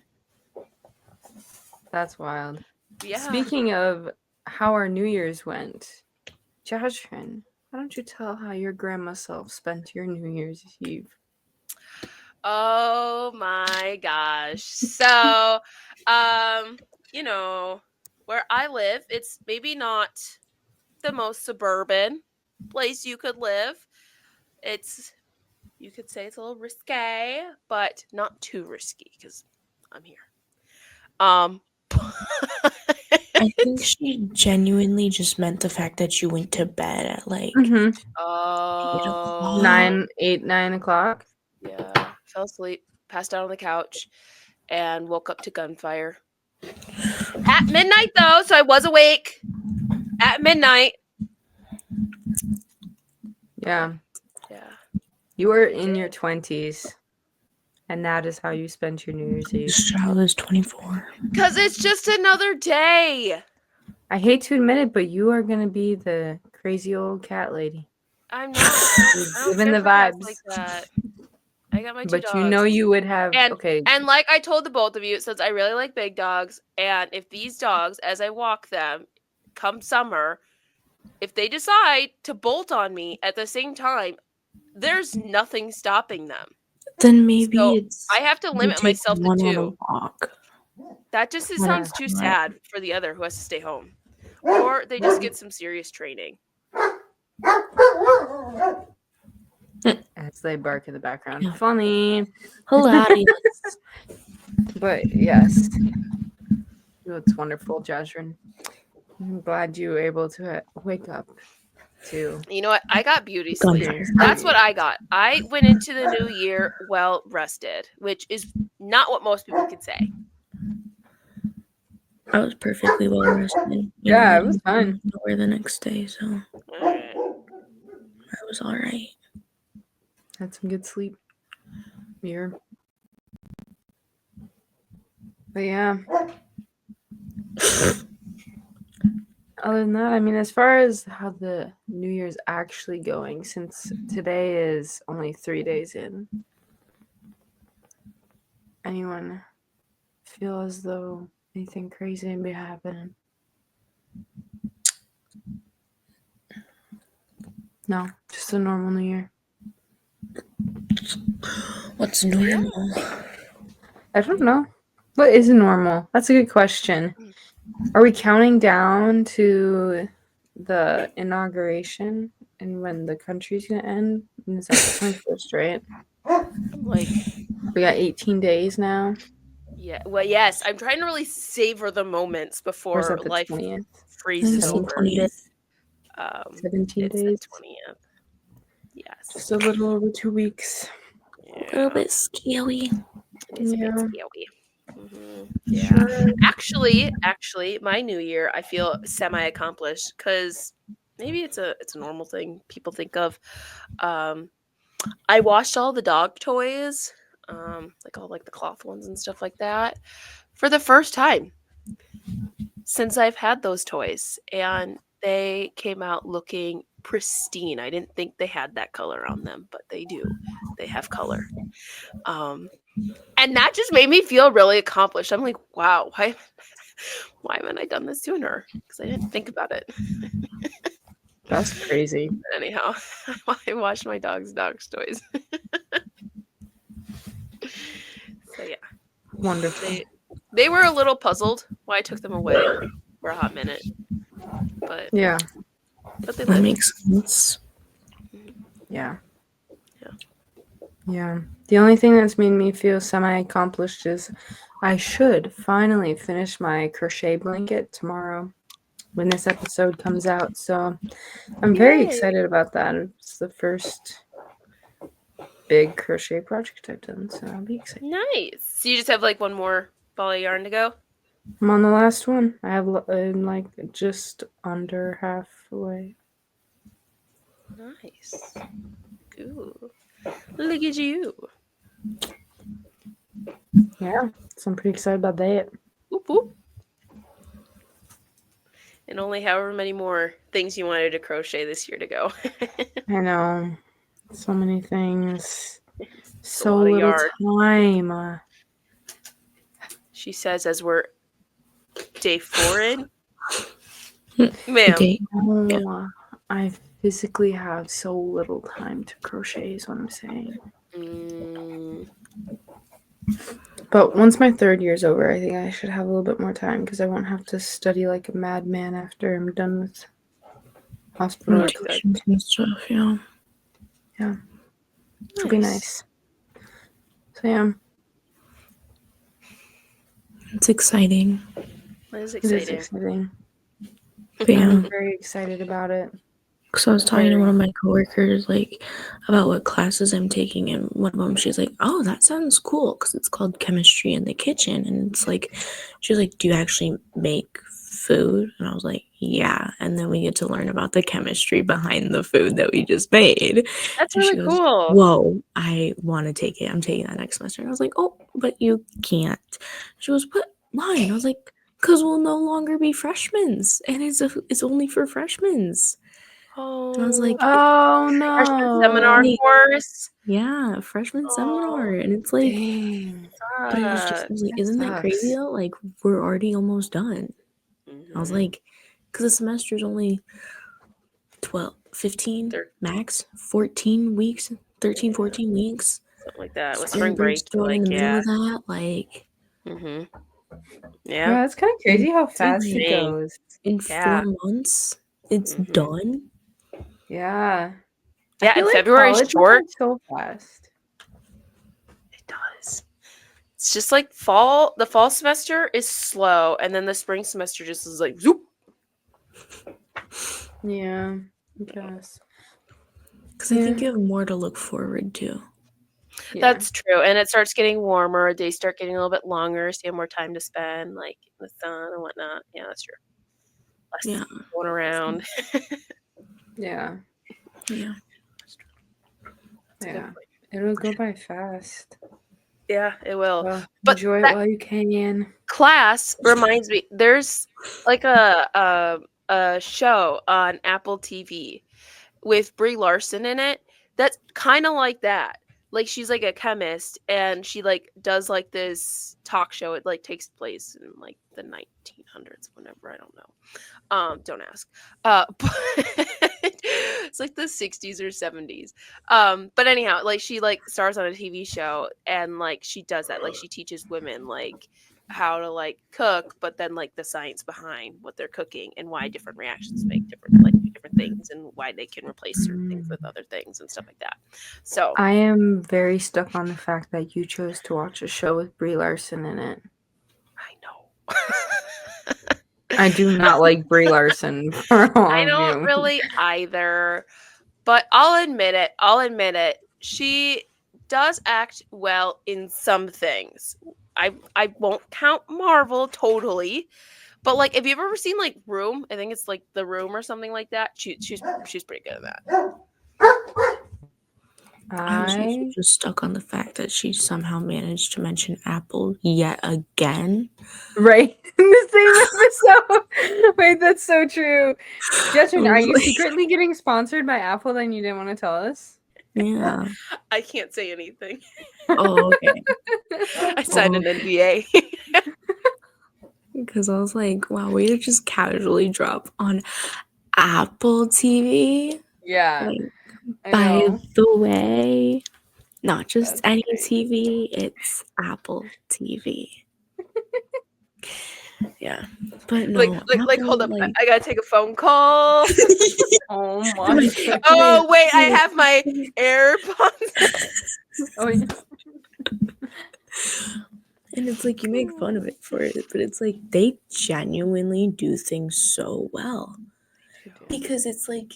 That's wild. yeah, Speaking of how our New Year's went, Joshua, why don't you tell how your grandma self spent your New Year's Eve? oh my gosh. So, you know, where I live, it's maybe not the most suburban place you could live. You could say it's a little risque, but not too risky because I'm here. I think she genuinely just meant the fact that you went to bed at like Mm-hmm. 9 o'clock. Yeah, fell asleep, passed out on the couch, and woke up to gunfire. At midnight, though, so I was awake at midnight. Yeah. Yeah. You were in your 20s, and that is how you spent your New Year's Eve. this child is 24. Because it's just another day. I hate to admit it, but you are going to be the crazy old cat lady. I'm not. I don't Giving care the for cats vibes. like that. I got my two But dogs. you know you would have. And, okay. And like I told the both of you, since I really like big dogs, and if these dogs, as I walk them, come summer, if they decide to bolt on me at the same time, there's nothing stopping them. Then maybe So it's I have to you limit take myself to one on a two. walk. That just Whatever, sounds too right. sad for the other who has to stay home. Or they just get some serious training. As they bark in the background. Yeah. Funny. Hilarious. But yes. It's wonderful, Joshua. I'm glad you were able to wake up to. You know what? I got beauty sleep. Gunfire. That's what I got. I went into the new year well rested, which is not what most people can say. I was perfectly well rested. Yeah, it was fun. Nowhere the next day, so Alright. I was all right. Had some good sleep. Here. But yeah. Other than that, I mean, as far as how the New Year's actually going, since today is only 3 days in, anyone feel as though anything crazy may be happening? No, just a normal New Year. What's normal? I don't know. What is normal? That's a good question. Are we counting down to the inauguration and when the country's gonna end? And is that the 21st, right? I'm like, We got 18 days now. yeah. Well, yes. I'm trying to really savor the moments Or is before that the life 20th? freezes It's over. 20 days. 17 It's days. the 20th. Yes. Just a little over 2 weeks. A little bit scary. It is a bit Yeah. scary. Yeah. Actually, my New Year I feel semi-accomplished because maybe it's a normal thing people think of. I washed all the dog toys, like all like the cloth ones and stuff like that, for the first time since I've had those toys, and they came out looking pristine. I didn't think they had that color on them, but they do. They have color. Um, and that just made me feel really accomplished. I'm like, wow, why haven't I done this sooner? Because I didn't think about it. That's crazy. But anyhow, I washed my dog's toys. So yeah, Wonderful. they were a little puzzled why I took them away for a hot minute, but Yeah. they That lived. makes sense. Yeah. Yeah. Yeah. The only thing that's made me feel semi-accomplished is I should finally finish my crochet blanket tomorrow when this episode comes out. So I'm very Yay. excited about that. It's the first big crochet project I've done, so I'll be excited. Nice. So you just have like one more ball of yarn to go? I'm on the last one. I have like just under halfway. Nice. Cool. Look at you. Yeah, so I'm pretty excited about that. Whoop, whoop. And only however many more things you wanted to crochet this year to go. I know. So many things. So lot of little yarn. time. She says as we're day 4 in. Ma'am. Okay. No, I physically have so little time to crochet is what I'm saying. But once my 3rd year's over, I think I should have a little bit more time because I won't have to study like a madman after I'm done with hospital Nice. rotations. And stuff, yeah. Yeah. It'll be nice. So yeah. It's exciting. That is It is exciting. exciting. But yeah. I'm very excited about it. Because I was talking to one of my coworkers, like, about what classes I'm taking, and one of them, she's like, oh, that sounds cool, because it's called chemistry in the kitchen, and it's like, she's like, do you actually make food? And I was like, yeah, and then we get to learn about the chemistry behind the food that we just made. That's And she really goes, cool. whoa, I want to take it. I'm taking that next semester. And I was like, oh, but you can't. She goes, but why? And I was like, because we'll no longer be freshmen, and it's only for freshmen. Oh, And I was like, Oh freshman seminar no. course. yeah, freshman seminar. And it's like, Dang. but it was just, I was like, That isn't that crazy sucks. though? Like, we're already almost done. I was like, because the semester's only 12, 15, max, 14 weeks, 13, 14 weeks. something like that. With Spring spring break, break's thrown in the middle of that. Like, Yeah. Yeah, it's kind of crazy how fast it insane. goes. in Yeah. 4 months, it's done. Yeah. Yeah, I feel and like February's college short. went so fast. It does. It's just like fall. The fall semester is slow, and then the spring semester just is like zoop. Yeah, I guess. Because I think you have more to look forward to. Yeah. That's true, and it starts getting warmer. Days start getting a little bit longer, so you have more time to spend, like in the sun and whatnot. Yeah, that's true. Less going around. Yeah. Yeah. Yeah. It'll go by fast. Yeah, it will. Well, But enjoy it that while you can. class reminds me. There's like a show on Apple TV with Brie Larson in it. That's kind of like that. Like she's like a chemist, and she like does like this talk show. It like takes place in like the 1900s, whenever, I don't know. Don't ask. But it's like the 60s or 70s. But anyhow, like she like stars on a TV show, and like she does that. Like she teaches women like how to like cook, but then like the science behind what they're cooking and why different reactions make different things, and why they can replace certain things with other things and stuff like that. So I am very stuck on the fact that you chose to watch a show with Brie Larson in it. I know. I do not like Brie Larson. I don't really either, but I'll admit it. She does act well in some things. I won't count Marvel totally, but like, have you ever seen like Room? I think it's like The Room or something like that. She's pretty good at that. I was also I just stuck on the fact that she somehow managed to mention Apple yet again. right in the same episode. Wait, that's so true. Justin, I are was you like, secretly getting sponsored by Apple? Then you didn't want to tell us. yeah. I can't say anything. Oh, okay. I signed an NDA. Because I was like, wow, way to just casually drop on Apple TV. Yeah, Like, I by know. the way, not just That's any great. TV, it's Apple TV. Yeah. But no, like, hold Apple, up. like, I gotta take a phone call. Oh I'm my like, goodness. Oh wait, I wait, have my AirPods. Oh yeah. and it's like you make fun of it for it, but it's like they genuinely do things so well. Because it's like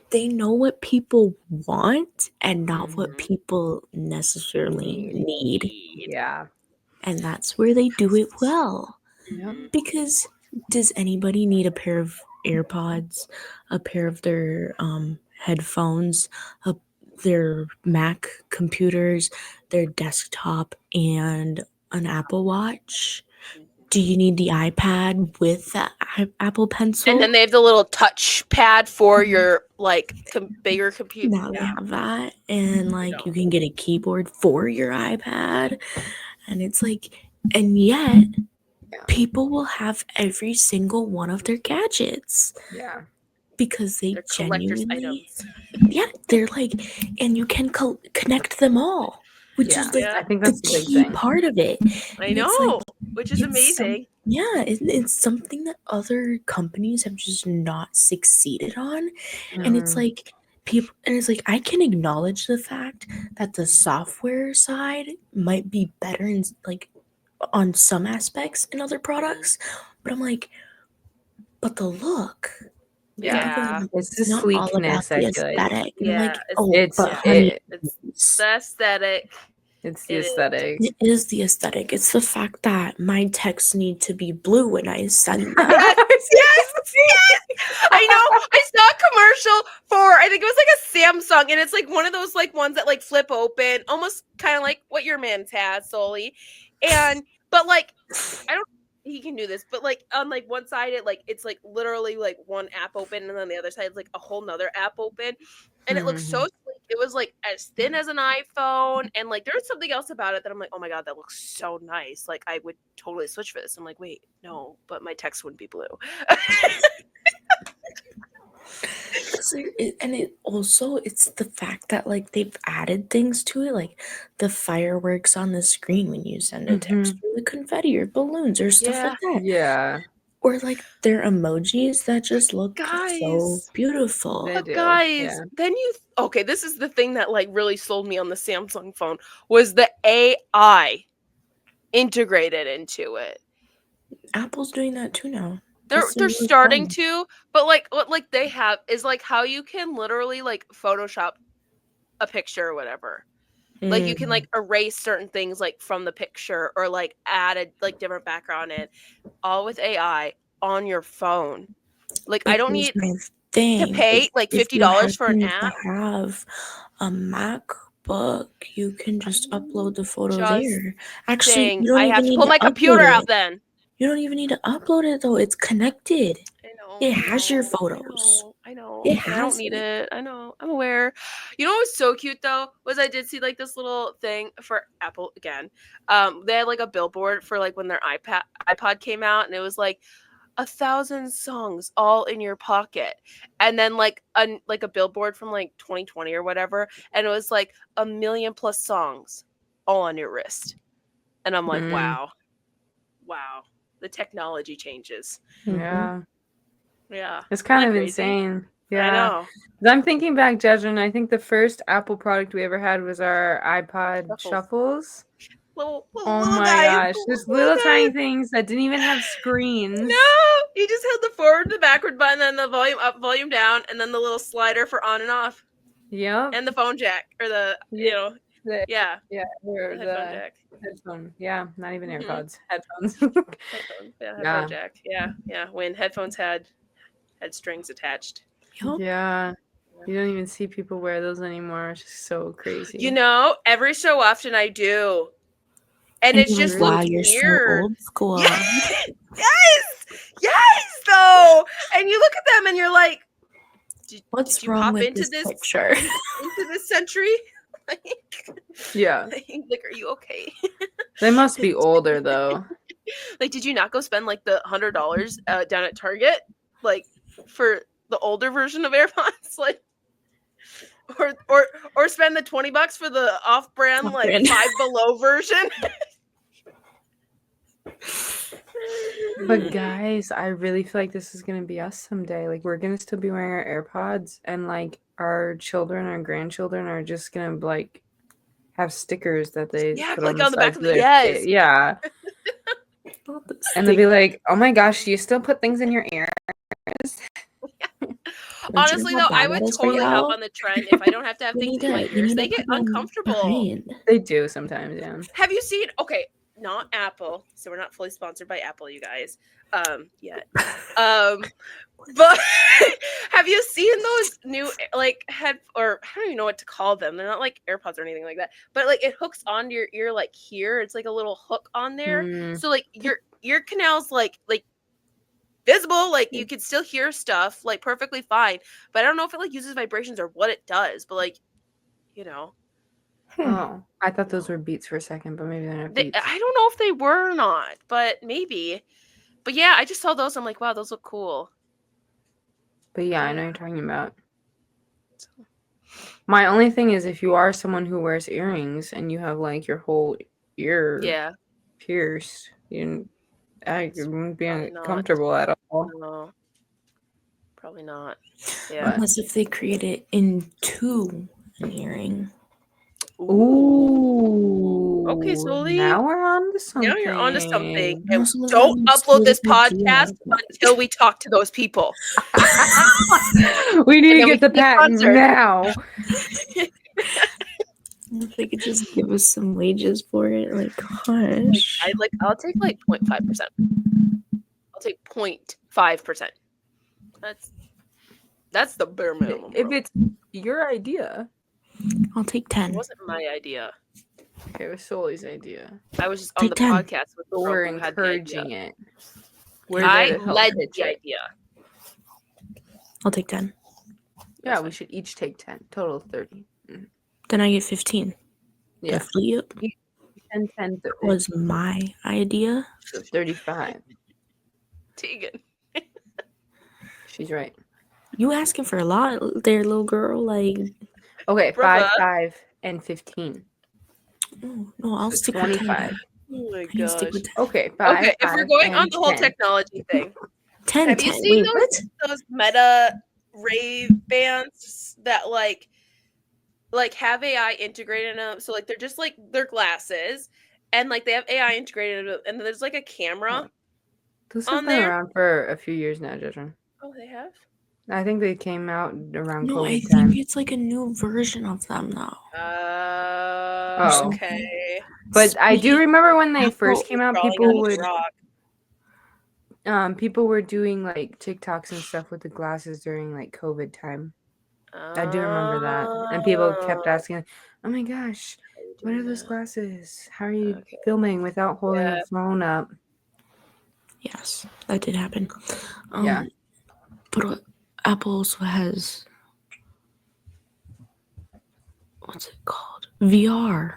they know what people want and not what people necessarily need. Yeah. And that's where they do it well. Yep. Because does anybody need a pair of AirPods, a pair of their headphones, their Mac computers, their desktop, and an Apple Watch? Do you need the iPad with the Apple Pencil? And then they have the little touch pad for your like bigger computer. Now they have that, and like you can get a keyboard for your iPad, and it's like, and yet people will have every single one of their gadgets Yeah. because they They're collector's genuinely, items. yeah, they're like, and you can connect them all, which Yeah. is like Yeah. I think the that's the big key thing. part of it. I And know, it's like, which is it's amazing. it's something that other companies have just not succeeded on. And it's Mhm. like people, and it's like I can acknowledge the fact that the software side might be better in like on some aspects in other products, but I'm like, but the look. Yeah. People are like, It's the it's not all about sleekness, I the feel like. aesthetic. And I'm Yeah, like, oh, It's but honey, it's the aesthetic. it's the It is. aesthetic. it is the aesthetic. It's the fact that my texts need to be blue when I send them. Yes, yes, yes. I know. I saw a commercial for I think it was like a Samsung, and it's like one of those like ones that like flip open, almost kind of like what your man's has, Sully. And but like I don't he can do this, but like on like one side it's like literally like one app open, and then the other side is like a whole nother app open. And it looks so sleek. It was like as thin as an iPhone, and like there was something else about it that I'm like, oh my god, that looks so nice. Like I would totally switch for this. I'm like, wait, no, but my text wouldn't be blue. And it also, it's the fact that like they've added things to it, like the fireworks on the screen when you send a text, or the confetti or balloons or stuff like that, Yeah. or like their emojis that just look so Guys. beautiful. They But do. guys, Yeah. then okay, this is the thing that like really sold me on the Samsung phone was the AI integrated into it. Apple's doing that too now. They're That's the newest starting one. to, but like what like they have is like how you can literally like Photoshop a picture or whatever. Like you can like erase certain things like from the picture or like add a like different background in, all with AI on your phone. Like I But don't here's need my to thing. pay like If you $50 for an happen to app. have a MacBook, you can just upload the photo Just there. Actually, saying, you don't I even have to need pull to my computer upload out it. then. You don't even need to upload it though. It's connected. I know. It has your photos. I know. It And I don't has need it. it. I know. I'm aware. You know what was so cute though was I did see like this little thing for Apple again. They had like a billboard for like when their iPod came out, and it was like 1,000 songs all in your pocket, and then like a billboard from like 2020 or whatever, and it was like 1,000,000+ songs all on your wrist. And I'm like, wow, the technology changes. Yeah. Yeah, It's kind Isn't of that crazy? insane. I Yeah. know. I'm thinking back, Judging, I think the first Apple product we ever had was our iPod shuffles. Little Oh little my guys, gosh. Just little tiny things that didn't even have screens. No, you just held the forward, the backward button, and the volume up, volume down, and then the little slider for on and off, Yep. and the phone jack or the Yeah. the The headphone jack. headphone. Yeah, not even Mhm. AirPods. Headphones. Headphone, headphone Yeah. jack. Yeah. When headphones had strings attached. Yup. Yeah. You don't even see people wear those anymore. It's just so crazy. You know, every so often I do. And it's just wow, looks you're so weird. old school. Yes! Yes, though. And you look at them and you're like, What's did you wrong pop with into this picture? into this century? Yeah. Like, are you okay? They must be older though. Like, did you not go spend like the $100 down at Target, like for the older version of AirPods, like, or spend the $20 for the off-brand like Off-brand. Five Below version? But guys, I really feel like this is gonna be us someday. Like we're gonna still be wearing our AirPods, and like our children, our grandchildren are just gonna like have stickers that they Yeah, put like on on the back sides of the their yes. yeah, and they'll be like, "Oh my gosh, you still put things in your ears?" Honestly, though, I would totally hop on the trend if I don't have to have things in my ears. They get uncomfortable. They do sometimes, yeah. Have you seen? Okay, not Apple, so we're not fully sponsored by Apple, you guys, yet. But have you seen those new like head or I don't even know what to call them? They're not like AirPods or anything like that, but like it hooks onto your ear like here. It's like a little hook on there, Mm. so like your ear canal's like visible, like you can still hear stuff like perfectly fine. But I don't know if it like uses vibrations or what it does. But like, you know, Oh, I thought those were Beats for a second, but maybe they're not Beats. I don't know if they were or not, but maybe. But yeah, I just saw those. I'm like, wow, those look cool. But yeah, I know what you're talking about. My only thing is if you are someone who wears earrings and you have like your whole ear pierced, you wouldn't be uncomfortable at all. No, probably not. Yeah. Unless if they create it into an earring. Ooh. Okay, Sully. Now we're on to something. Now you're on to something. And don't upload this podcast until we talk to those people. We need to get the patent now. If they could just give us some wages for it, like, gosh. I'll take like 0.5%. I'll take 0.5%. That's the bare minimum. If it's your idea, I'll take 10. It wasn't my idea. Okay, it was Sully's idea. I was just on the 10. podcast with we're encouraging it. I led the idea. I'll take 10. Yeah, we should each take 10. Total of 30. Then I get 15. Yeah. The flea up 10, 10, 30. was my idea. So 35. Tegan. She's right. You asking for a lot there, little girl. Like, okay, 5, 5, and 15. Oh, no, I'll stick 25. with 10. Oh my gosh. Okay, 5. Okay, if we're going on the whole 10. technology thing. 10. Have you seen those Meta Ray bands that like have AI integrated in them? So like they're just like their glasses, and like they have AI integrated in them, and there's like a camera. Those have been around for a few years now, Judgment. Oh, they have? I think they came out around No, COVID I time. think it's like a new version of them now. Okay. But I do remember when they first came out, people were doing like TikToks and stuff with the glasses during like COVID time. I do remember that. And people kept asking, "Oh my gosh, what are those glasses? How are you filming without holding a phone up?" Yes, that did happen. Yeah. But Apple also has, what's it called? VR.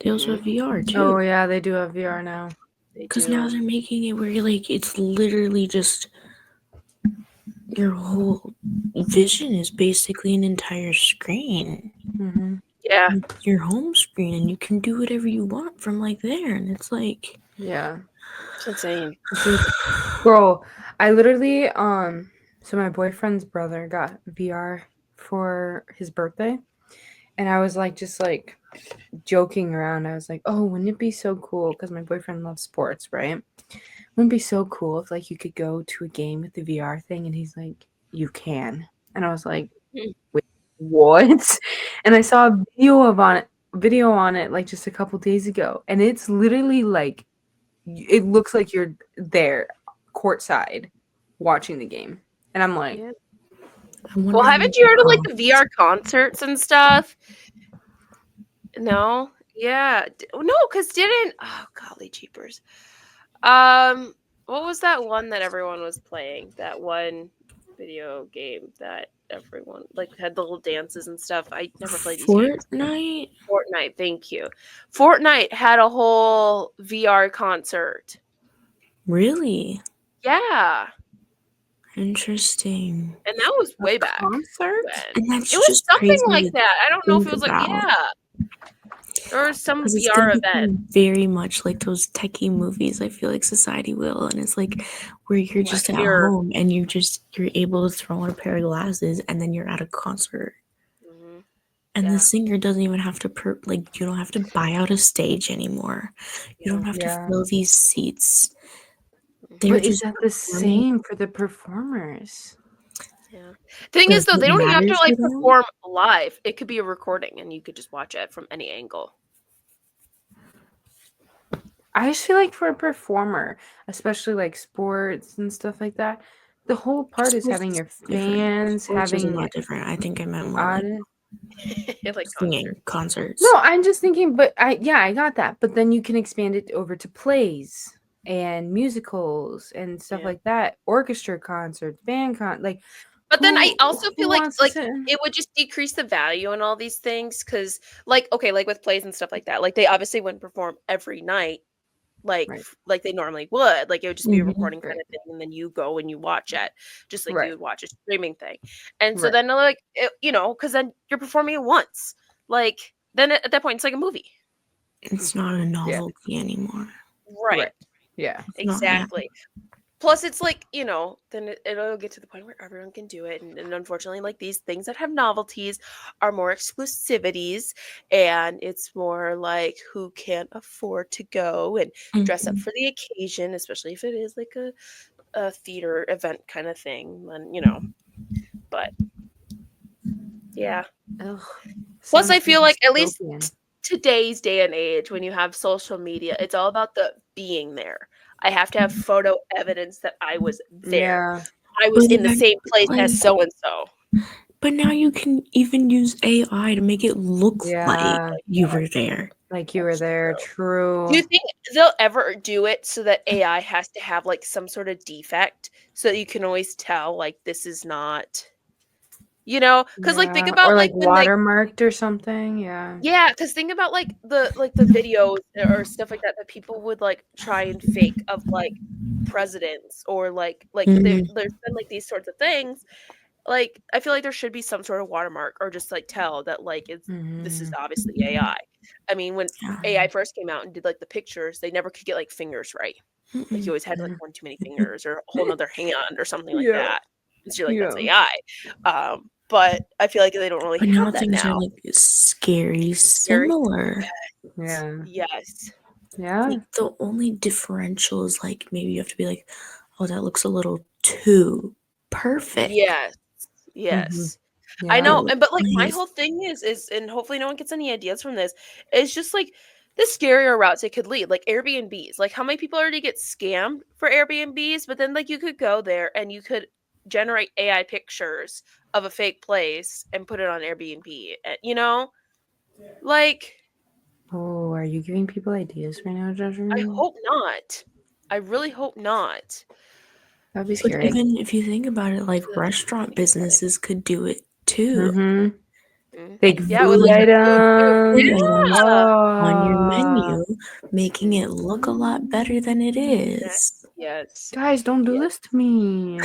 They also have VR too. Oh yeah, they do have VR now. Because now they're making it where like it's literally just your whole vision is basically an entire screen. Mm-hmm. Yeah. Your home screen, and you can do whatever you want from like there, and it's like, yeah, it's insane. Girl, I literally so my boyfriend's brother got VR for his birthday, and I was like just like joking around. I was like, "Oh, wouldn't it be so cool?" Because my boyfriend loves sports, right? Wouldn't it be so cool if like you could go to a game with the VR thing? And he's like, "You can," and I was like, "Wait, what?" And I saw a video on it like just a couple days ago, and it's literally like it looks like you're there courtside watching the game, and I'm like, I wonder Well, how haven't much you it heard of like the costs. VR concerts and stuff? No? Yeah. No, because didn't oh golly jeepers. What was that one that everyone was playing? That one video game that everyone like had the little dances and stuff. I never played these games. Fortnite? Fortnite, thank you. Fortnite had a whole VR concert. Really? Yeah. Interesting. And that was A way back concert? when. And that's It was just something crazy like to that. I don't know if think it was like about. yeah. There was some Because it's VR gonna event. become very much like those techie movies. I feel like society will, and it's like where you're just at You're- home and you're able to throw on a pair of glasses, and then you're at a concert, Mhm. and Yeah. the singer doesn't even have to you don't have to buy out a stage anymore. You don't have Yeah. to fill these seats. Mhm. They're But is just that the performing. same for the performers? Yeah. Thing is, Does though, it they don't even have to matter like for them? perform live. It could be a recording, and you could just watch it from any angle. I just feel like for a performer, especially like sports and stuff like that, the whole part is Sports having is your different. fans, Sports is a having lot different. I think I meant more like audience. Like singing concerts. No, I'm just thinking, but I got that. But then you can expand it over to plays and musicals and stuff Yeah. like that, orchestra concerts, like. But then I also who feel like wants to sit in- it would just decrease the value in all these things because like okay, like with plays and stuff like that, like they obviously wouldn't perform every night like Right. like they normally would. Like it would just be a Mhm. recording kind Right. of thing, and then you go and you watch it, just like you Right. would watch a streaming thing. And so Right. then like because then you're performing it once. Like then at that point it's like a movie, It's not a novelty anymore. right? Yeah. It's not, yeah. Exactly. Plus, it's like, then it'll get to the point where everyone can do it. And unfortunately, like these things that have novelties are more exclusivities. And it's more like who can afford to go and dress up Mhm. for the occasion, especially if it is like a theater event kind of thing. Then, but yeah. Ugh, Plus, I sounds feel like at least dystopian. today's day and age, when you have social media, it's all about the being there. I have to have photo evidence that I was there. Yeah. I was But in the now, same place as like, so and so. but now you can even use AI to make it look like Yeah. you were there. Like you were there. True. Do you think they'll ever do it so that AI has to have like some sort of defect so that you can always tell like this is not, because like think Yeah, about or like like when like watermarked or something. Yeah. yeah, because think about like the videos or stuff like that that people would like try and fake of like presidents or like Mhm. there's been like these sorts of things. Like I feel like there should be some sort of watermark or just like tell that like this is Mhm. obviously AI. I mean, when Yeah. AI first came out and did like the pictures, they never could get like fingers right. Like you Mm-mm. always had like one too many fingers or a whole nother hand or something like Yeah. that. And so you're like, that's Yeah. AI. But I feel like they don't really But now have that things are now. like scary Very similar. Yeah. yes. Yeah. Like the only differential is like maybe you have to be like, oh, that looks a little too perfect. Yes. Yes. I Yeah. know, but like my Like, whole thing is, and hopefully no one gets any ideas from this. Is just like the scarier routes it could lead, like Airbnbs. Like how many people already get scammed for Airbnbs, but then like you could go there and you could generate AI pictures of a fake place and put it on Airbnb. Like Oh, are you giving people ideas right now, I Joshua? hope not. I really hope not. That'd be but scary. even if you think about it, like restaurant businesses could do it too. Mm-hmm. Mhm. Fake Yeah, with food like the food items. too. Items Yeah. on your Oh. menu, making it look a lot better than it is. Yes. Guys, don't do Yeah. this to me.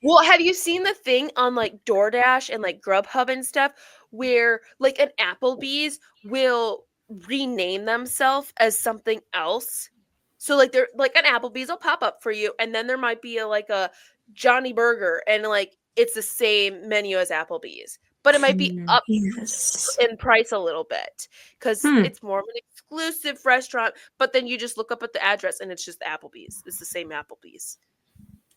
Well, have you seen the thing on like DoorDash and like Grubhub and stuff where like an Applebee's will rename themselves as something else? So like they're like an Applebee's will pop up for you, and then there might be like a Johnny Burger, and like it's the same menu as Applebee's, but it might be Hmm. up Yes. in price a little bit because Hmm. it's more of an exclusive restaurant. But then you just look up at the address, and it's just Applebee's. It's the same Applebee's.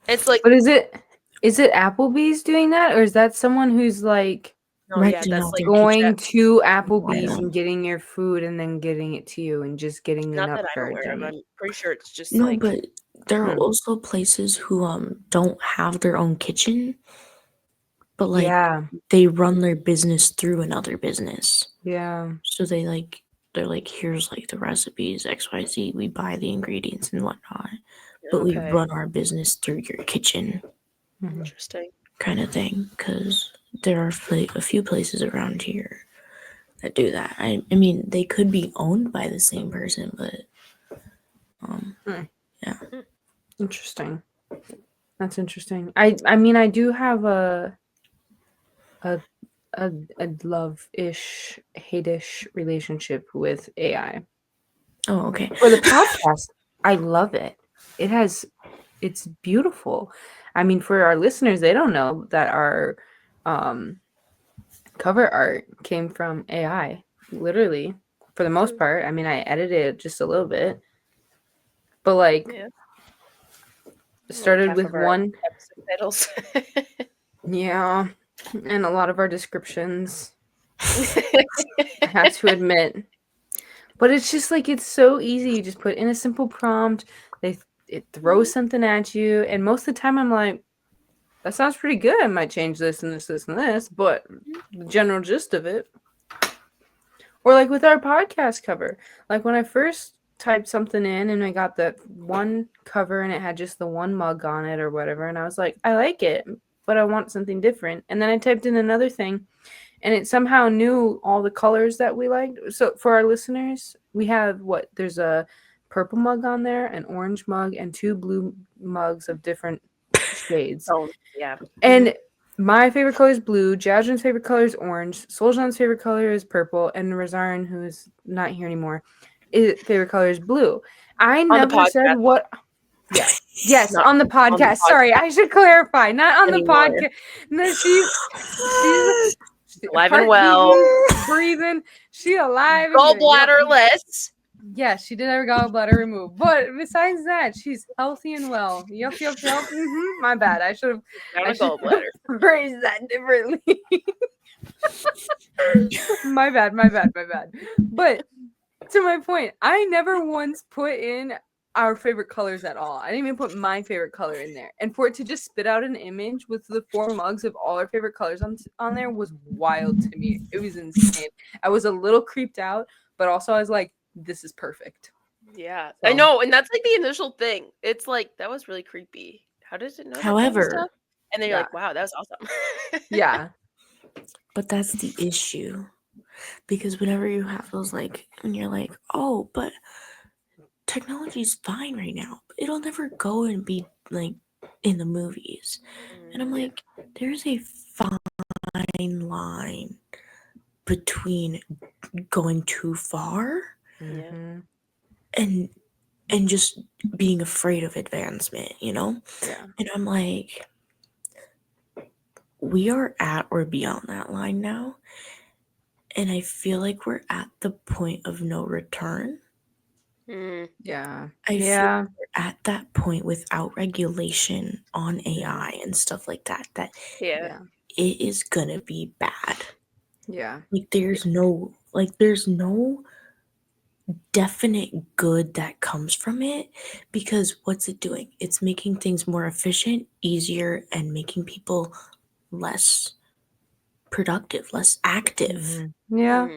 It's like But is it Applebee's doing that, or is that someone who's like oh yeah, Renting that's out like their going kitchen. to Applebee's Yeah. and getting your food and then getting it to you and just getting an not that I'm upcharge aware of. on it? I'm pretty sure it's just No, like but there are Hmm. also places who don't have their own kitchen but like Yeah. they run their business through another business. Yeah. So they're like, here's like the recipes, XYZ. We buy the ingredients and whatnot, but we Okay. run our business through your kitchen, Mhm. Interesting. kind of thing. Because there are a few places around here that do that. I mean, they could be owned by the same person, but yeah. Interesting. That's interesting. I mean, I do have a love-ish, hate-ish relationship with AI. Oh, okay. For the podcast, I love it. It's beautiful. I mean, for our listeners, they don't know that our cover art came from AI. Literally, for the most part. I mean, I edited it just a little bit, but like, Yeah. started Half with of our one. episode titles. Yeah, and a lot of our descriptions, I have to admit. But it's just like it's so easy. You just put in a simple prompt. It throws something at you, and most of the time I'm like, that sounds pretty good. I might change this and this, this, and this, but the general gist of it. Or like with our podcast cover, like when I first typed something in and I got that one cover and it had just the one mug on it or whatever, and I was like, I like it, but I want something different. And then I typed in another thing and it somehow knew all the colors that we liked. So for our listeners, we have there's a purple mug on there, an orange mug, and 2 blue mugs of different shades. Oh, yeah. And my favorite color is blue, Jazrin's favorite color is orange, Soljan's favorite color is purple, and Razarn, who's not here anymore, his favorite color is blue. I On the never said podcast. what. Yeah. Yes, Not on the podcast. Sorry, I should clarify. Not on the Anymore. podcast. No, she's Alive heart and well. beating, breathing. She alive. and good. Yep. Gallbladderless. Yes, she did have her gallbladder removed. But besides that, she's healthy and well. Yep. My bad. I should Down a gallbladder. phrased that differently. My bad. But to my point, I never once put in our favorite colors at all. I didn't even put my favorite color in there. And for it to just spit out an image with the 4 mugs of all our favorite colors on there was wild to me. It was insane. I was a little creeped out, but also I was like, this is perfect. Yeah. So. I know, and that's like the initial thing. It's like, that was really creepy. How does it know that kind of However, stuff? And then you're like, wow, that was awesome. Yeah. but that's the issue. Because whenever you have those like, and you're like, oh, but technology's fine right now. It'll never go and be like in the movies. And I'm like, there's a fine line between going too far Mm-hmm. and just being afraid of advancement, you know? Yeah. And I'm like, we are at or beyond that line now. And I feel like we're at the point of no return. Yeah. I feel like we're at that point without regulation on AI and stuff like that, that Yeah. it is gonna be bad. Yeah. Like there's no definite good that comes from it, because what's it doing? It's making things more efficient, easier, and making people less productive, less active. Mm-hmm. Yeah.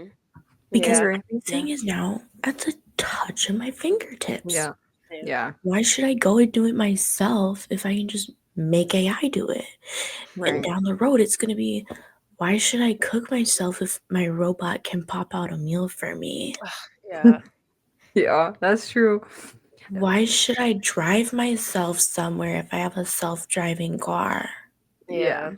Because Yeah. everything is now at the touch of my fingertips. Yeah. Yeah. Why should I go and do it myself if I can just make AI do it? Right. And down the road, it's going to be, why should I cook myself if my robot can pop out a meal for me? Yeah. Yeah, that's true. Why should I drive myself somewhere if I have a self-driving car? Yeah.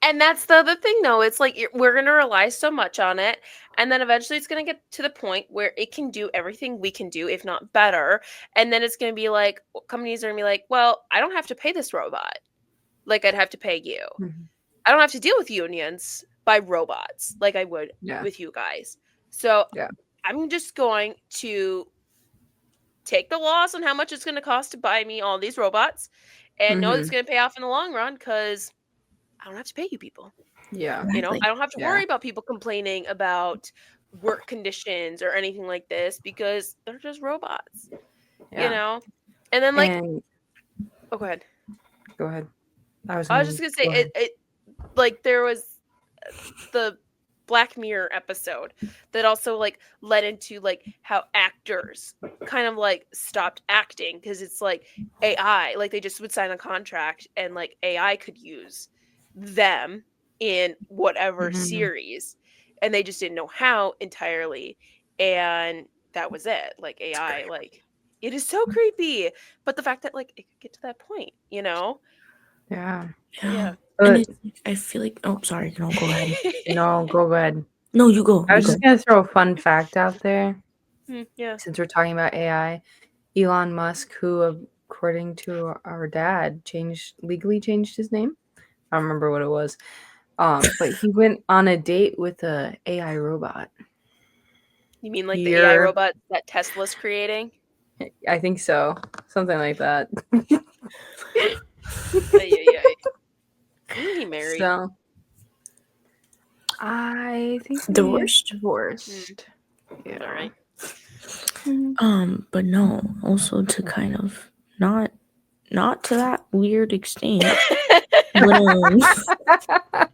And that's the other thing, though. It's like we're going to rely so much on it, and then eventually it's going to get to the point where it can do everything we can do, if not better. And then it's going to be like, companies are going to be like, well, I don't have to pay this robot like I'd have to pay you. Mm-hmm. I don't have to deal with unions by robots like I would with you guys. So I'm just going to take the loss on how much it's going to cost to buy me all these robots and know it's going to pay off in the long run, because I don't have to pay you people. Yeah. You know, I don't have to worry about people complaining about work conditions or anything like this, because they're just robots. Yeah. You know? And then oh, go ahead. Go ahead. I was just going to say, like there was the Black Mirror episode that also like led into like how actors kind of like stopped acting because it's like AI, like they just would sign a contract and like AI could use them in whatever Mhm. series, and they just didn't know how entirely, and that was it. Like AI, like it is so creepy, but the fact that like it could get to that point, you know? Yeah. But yeah. And But it's, I feel like, oh, sorry, no, go ahead. no, go ahead. No, you go. I You was go. just gonna throw a fun fact out there Yeah. since we're talking about AI. Elon Musk, who according to our dad legally changed his name. I don't remember what it was. But he went on a date with a AI robot. You mean like the AI Here, robot that Tesla's creating? I think so, something like that. Ay. Isn't he married? So, I think he is Divorced? divorced. Yeah. All right. But no, also to kind of not to that weird extent, but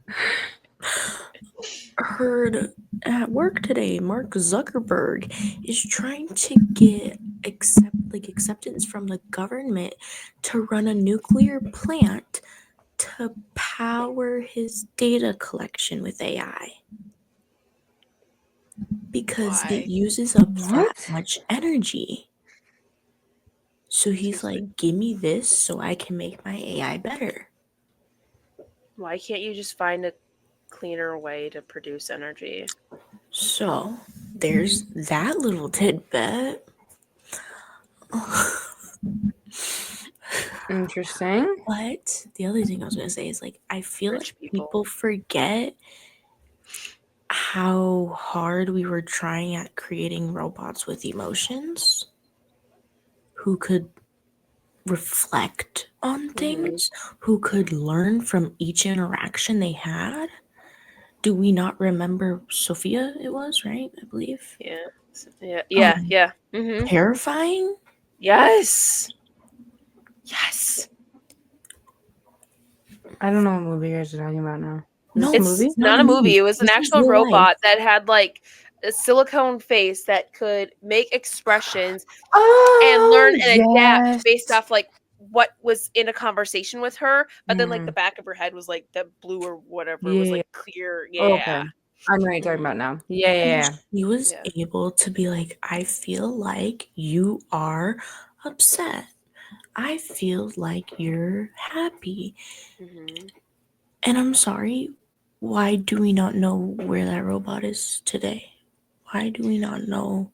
heard at work today, Mark Zuckerberg is trying to get acceptance from the government to run a nuclear plant to power his data collection with AI because Why? it uses up that What? much energy. So he's Excuse me? like, give me this so I can make my AI better. Why can't you just find a cleaner way to produce energy? So there's that little tidbit. Interesting. But the other thing I was gonna say is like I feel Rich like people. people forget how hard we were trying at creating robots with emotions who could reflect on things, who could learn from each interaction they had. Do we not remember Sophia? It was, right? I believe. Yeah. Mm-hmm. Terrifying. Yes. Yes. I don't know what movie you guys are talking about now. No, This It's movie? not a movie. It was an This is actual real robot life. that had like a silicone face that could make expressions and learn and adapt based off like what was in a conversation with her, but then like the back of her head was like the blue or whatever was Yeah. like clear. Oh, Yeah. okay. I know what you're talking about now. Yeah. He was Yeah. able to be like, I feel like you are upset. I feel like you're happy. Mm-hmm. And I'm sorry, why do we not know where that robot is today? Why do we not know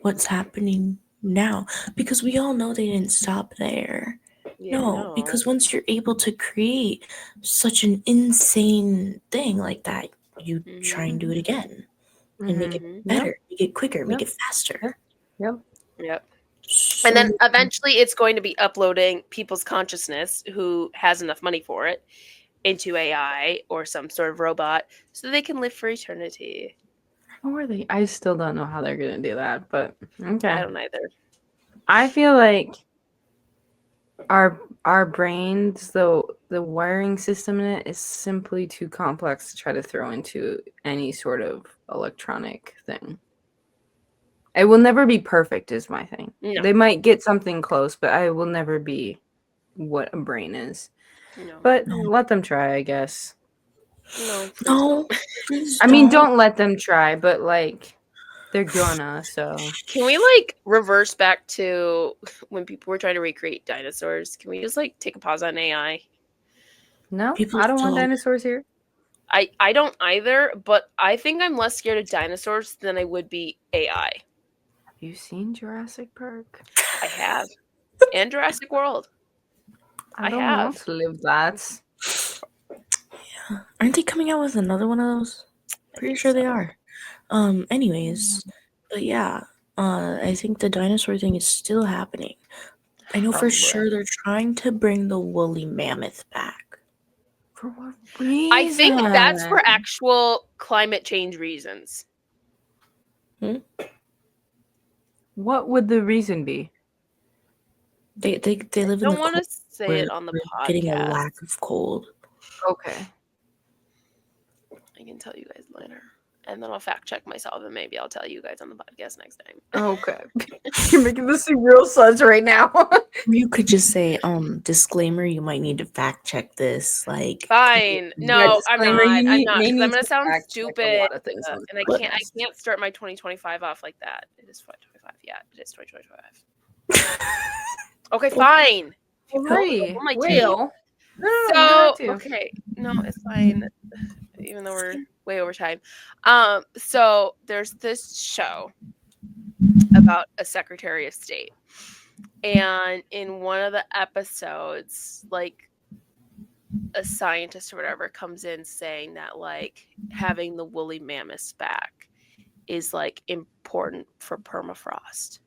what's happening now? Because we all know they didn't stop there. Yeah, No, because once you're able to create such an insane thing like that, you try and do it again and make it Mm-hmm. better, make it quicker, make Yep. it faster. Yep. Yep. So, And then eventually it's going to be uploading people's consciousness who has enough money for it into AI or some sort of robot so they can live for eternity. How are they? I still don't know how they're gonna do that, but okay. I don't either. I feel like our brains, though, the wiring system in it is simply too complex to try to throw into any sort of electronic thing. It will never be perfect, is my thing. No. They might get something close, but I will never be what a brain is. No. But let them try, I guess. No. Please no, don't. please I mean, don't let them try, but like they're gonna, so Can we like reverse back to when people were trying to recreate dinosaurs? Can we just like take a pause on AI? no, People I don't want still- dinosaurs here. I don't either, but I think I'm less scared of dinosaurs than I would be AI. Have you seen Jurassic Park? I have. And Jurassic World. I I don't have. want to live that. Aren't they coming out with another one of those? Pretty sure they are. Anyways, but yeah, I think the dinosaur thing is still happening. I know for sure they're trying to bring the woolly mammoth back. For what reason? I think that's for actual climate change reasons. What would the reason be? They live in I the don't want cold to say where it on the we're podcast. getting a lack of cold. Okay. I can tell you guys later. And then I'll fact check myself and maybe I'll tell you guys on the podcast next time. Okay. You're making this seem real sus right now. You could just say, disclaimer, you might need to fact check this. Like, Fine. No, I'm disclaimer, not. you I'm need- not. may Because I'm need gonna to sound fact check a stupid. lot of things on this And I podcast. can't start my 2025 off like that. It is 2025. Yeah, it is 2025. Okay, fine. Alrighty. Pull my teeth. Well. No, you don't So have to. okay, no, it's fine. Even though we're way over time. So there's this show about a Secretary of State, and in one of the episodes, like a scientist or whatever comes in saying that like having the woolly mammoths back is like important for permafrost.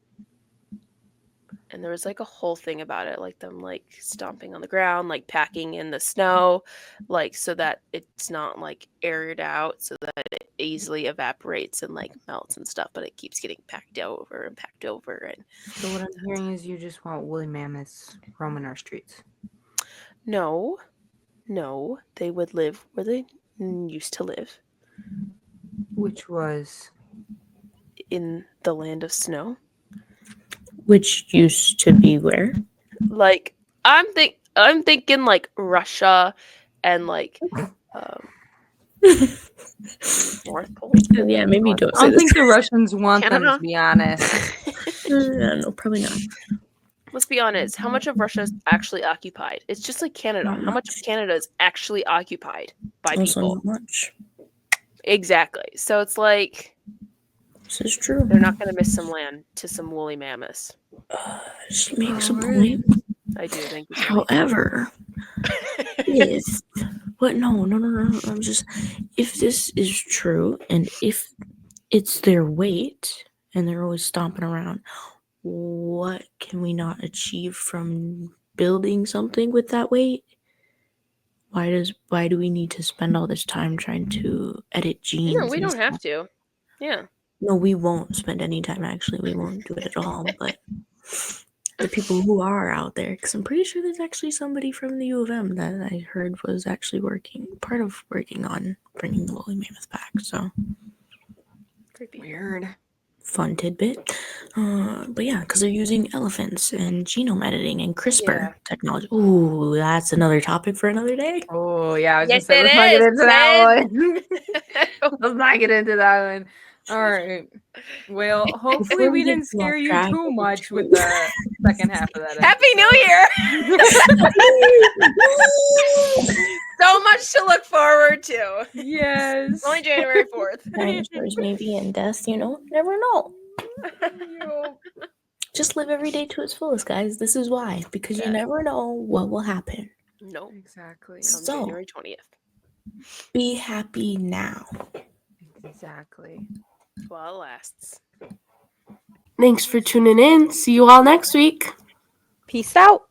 And there was like a whole thing about it, like them like stomping on the ground, like packing in the snow, like so that it's not like aired out, so that it easily evaporates and like melts and stuff, but it keeps getting packed over. And So what I'm hearing is you just want woolly mammoths roaming our streets. no, they would live where they used to live, Which was in the land of snow. which used to be where? Like I'm thinking like Russia and like North Pole. Yeah, maybe don't I say don't think this. the Russians want them, Canada? to be honest. No, probably not. Let's be honest. How much of Russia is actually occupied? It's just like Canada. Not How much of much. Canada is actually occupied by Also, people? not much. Exactly. So it's like This is true. they're not going to miss some land to some woolly mammoths. She makes a Alright. point. I do. Thank you. However, if what? No. I'm just if this is true, and if it's their weight, and they're always stomping around, what can we not achieve from building something with that weight? Why do we need to spend all this time trying to edit genes? No, we and don't have stuff? to. Yeah. No, we won't spend any time. Actually, we won't do it at all. But the people who are out there, because I'm pretty sure there's actually somebody from the U of M that I heard was actually working on bringing the woolly mammoth back. So Creepy. Weird. fun tidbit. But yeah, because they're using elephants and genome editing and CRISPR Yeah. technology. Ooh, that's another topic for another day. Oh yeah, I was Yes, gonna say, let's it not get is, into that Sid. one. Let's not get into that one. All right. Well, hopefully Before we we get didn't too off scare you track, too much with the second half of that. Happy New Year! So much to look forward to. Yes. It's only January 4th. Dinosaurs maybe and death, never know. Just live every day to its fullest, guys. This is why. Because you Yeah. never know what will happen. No, Exactly. on So- January 20th. Be happy now. Exactly. While it lasts. Thanks for tuning in. See you all next week. Peace out.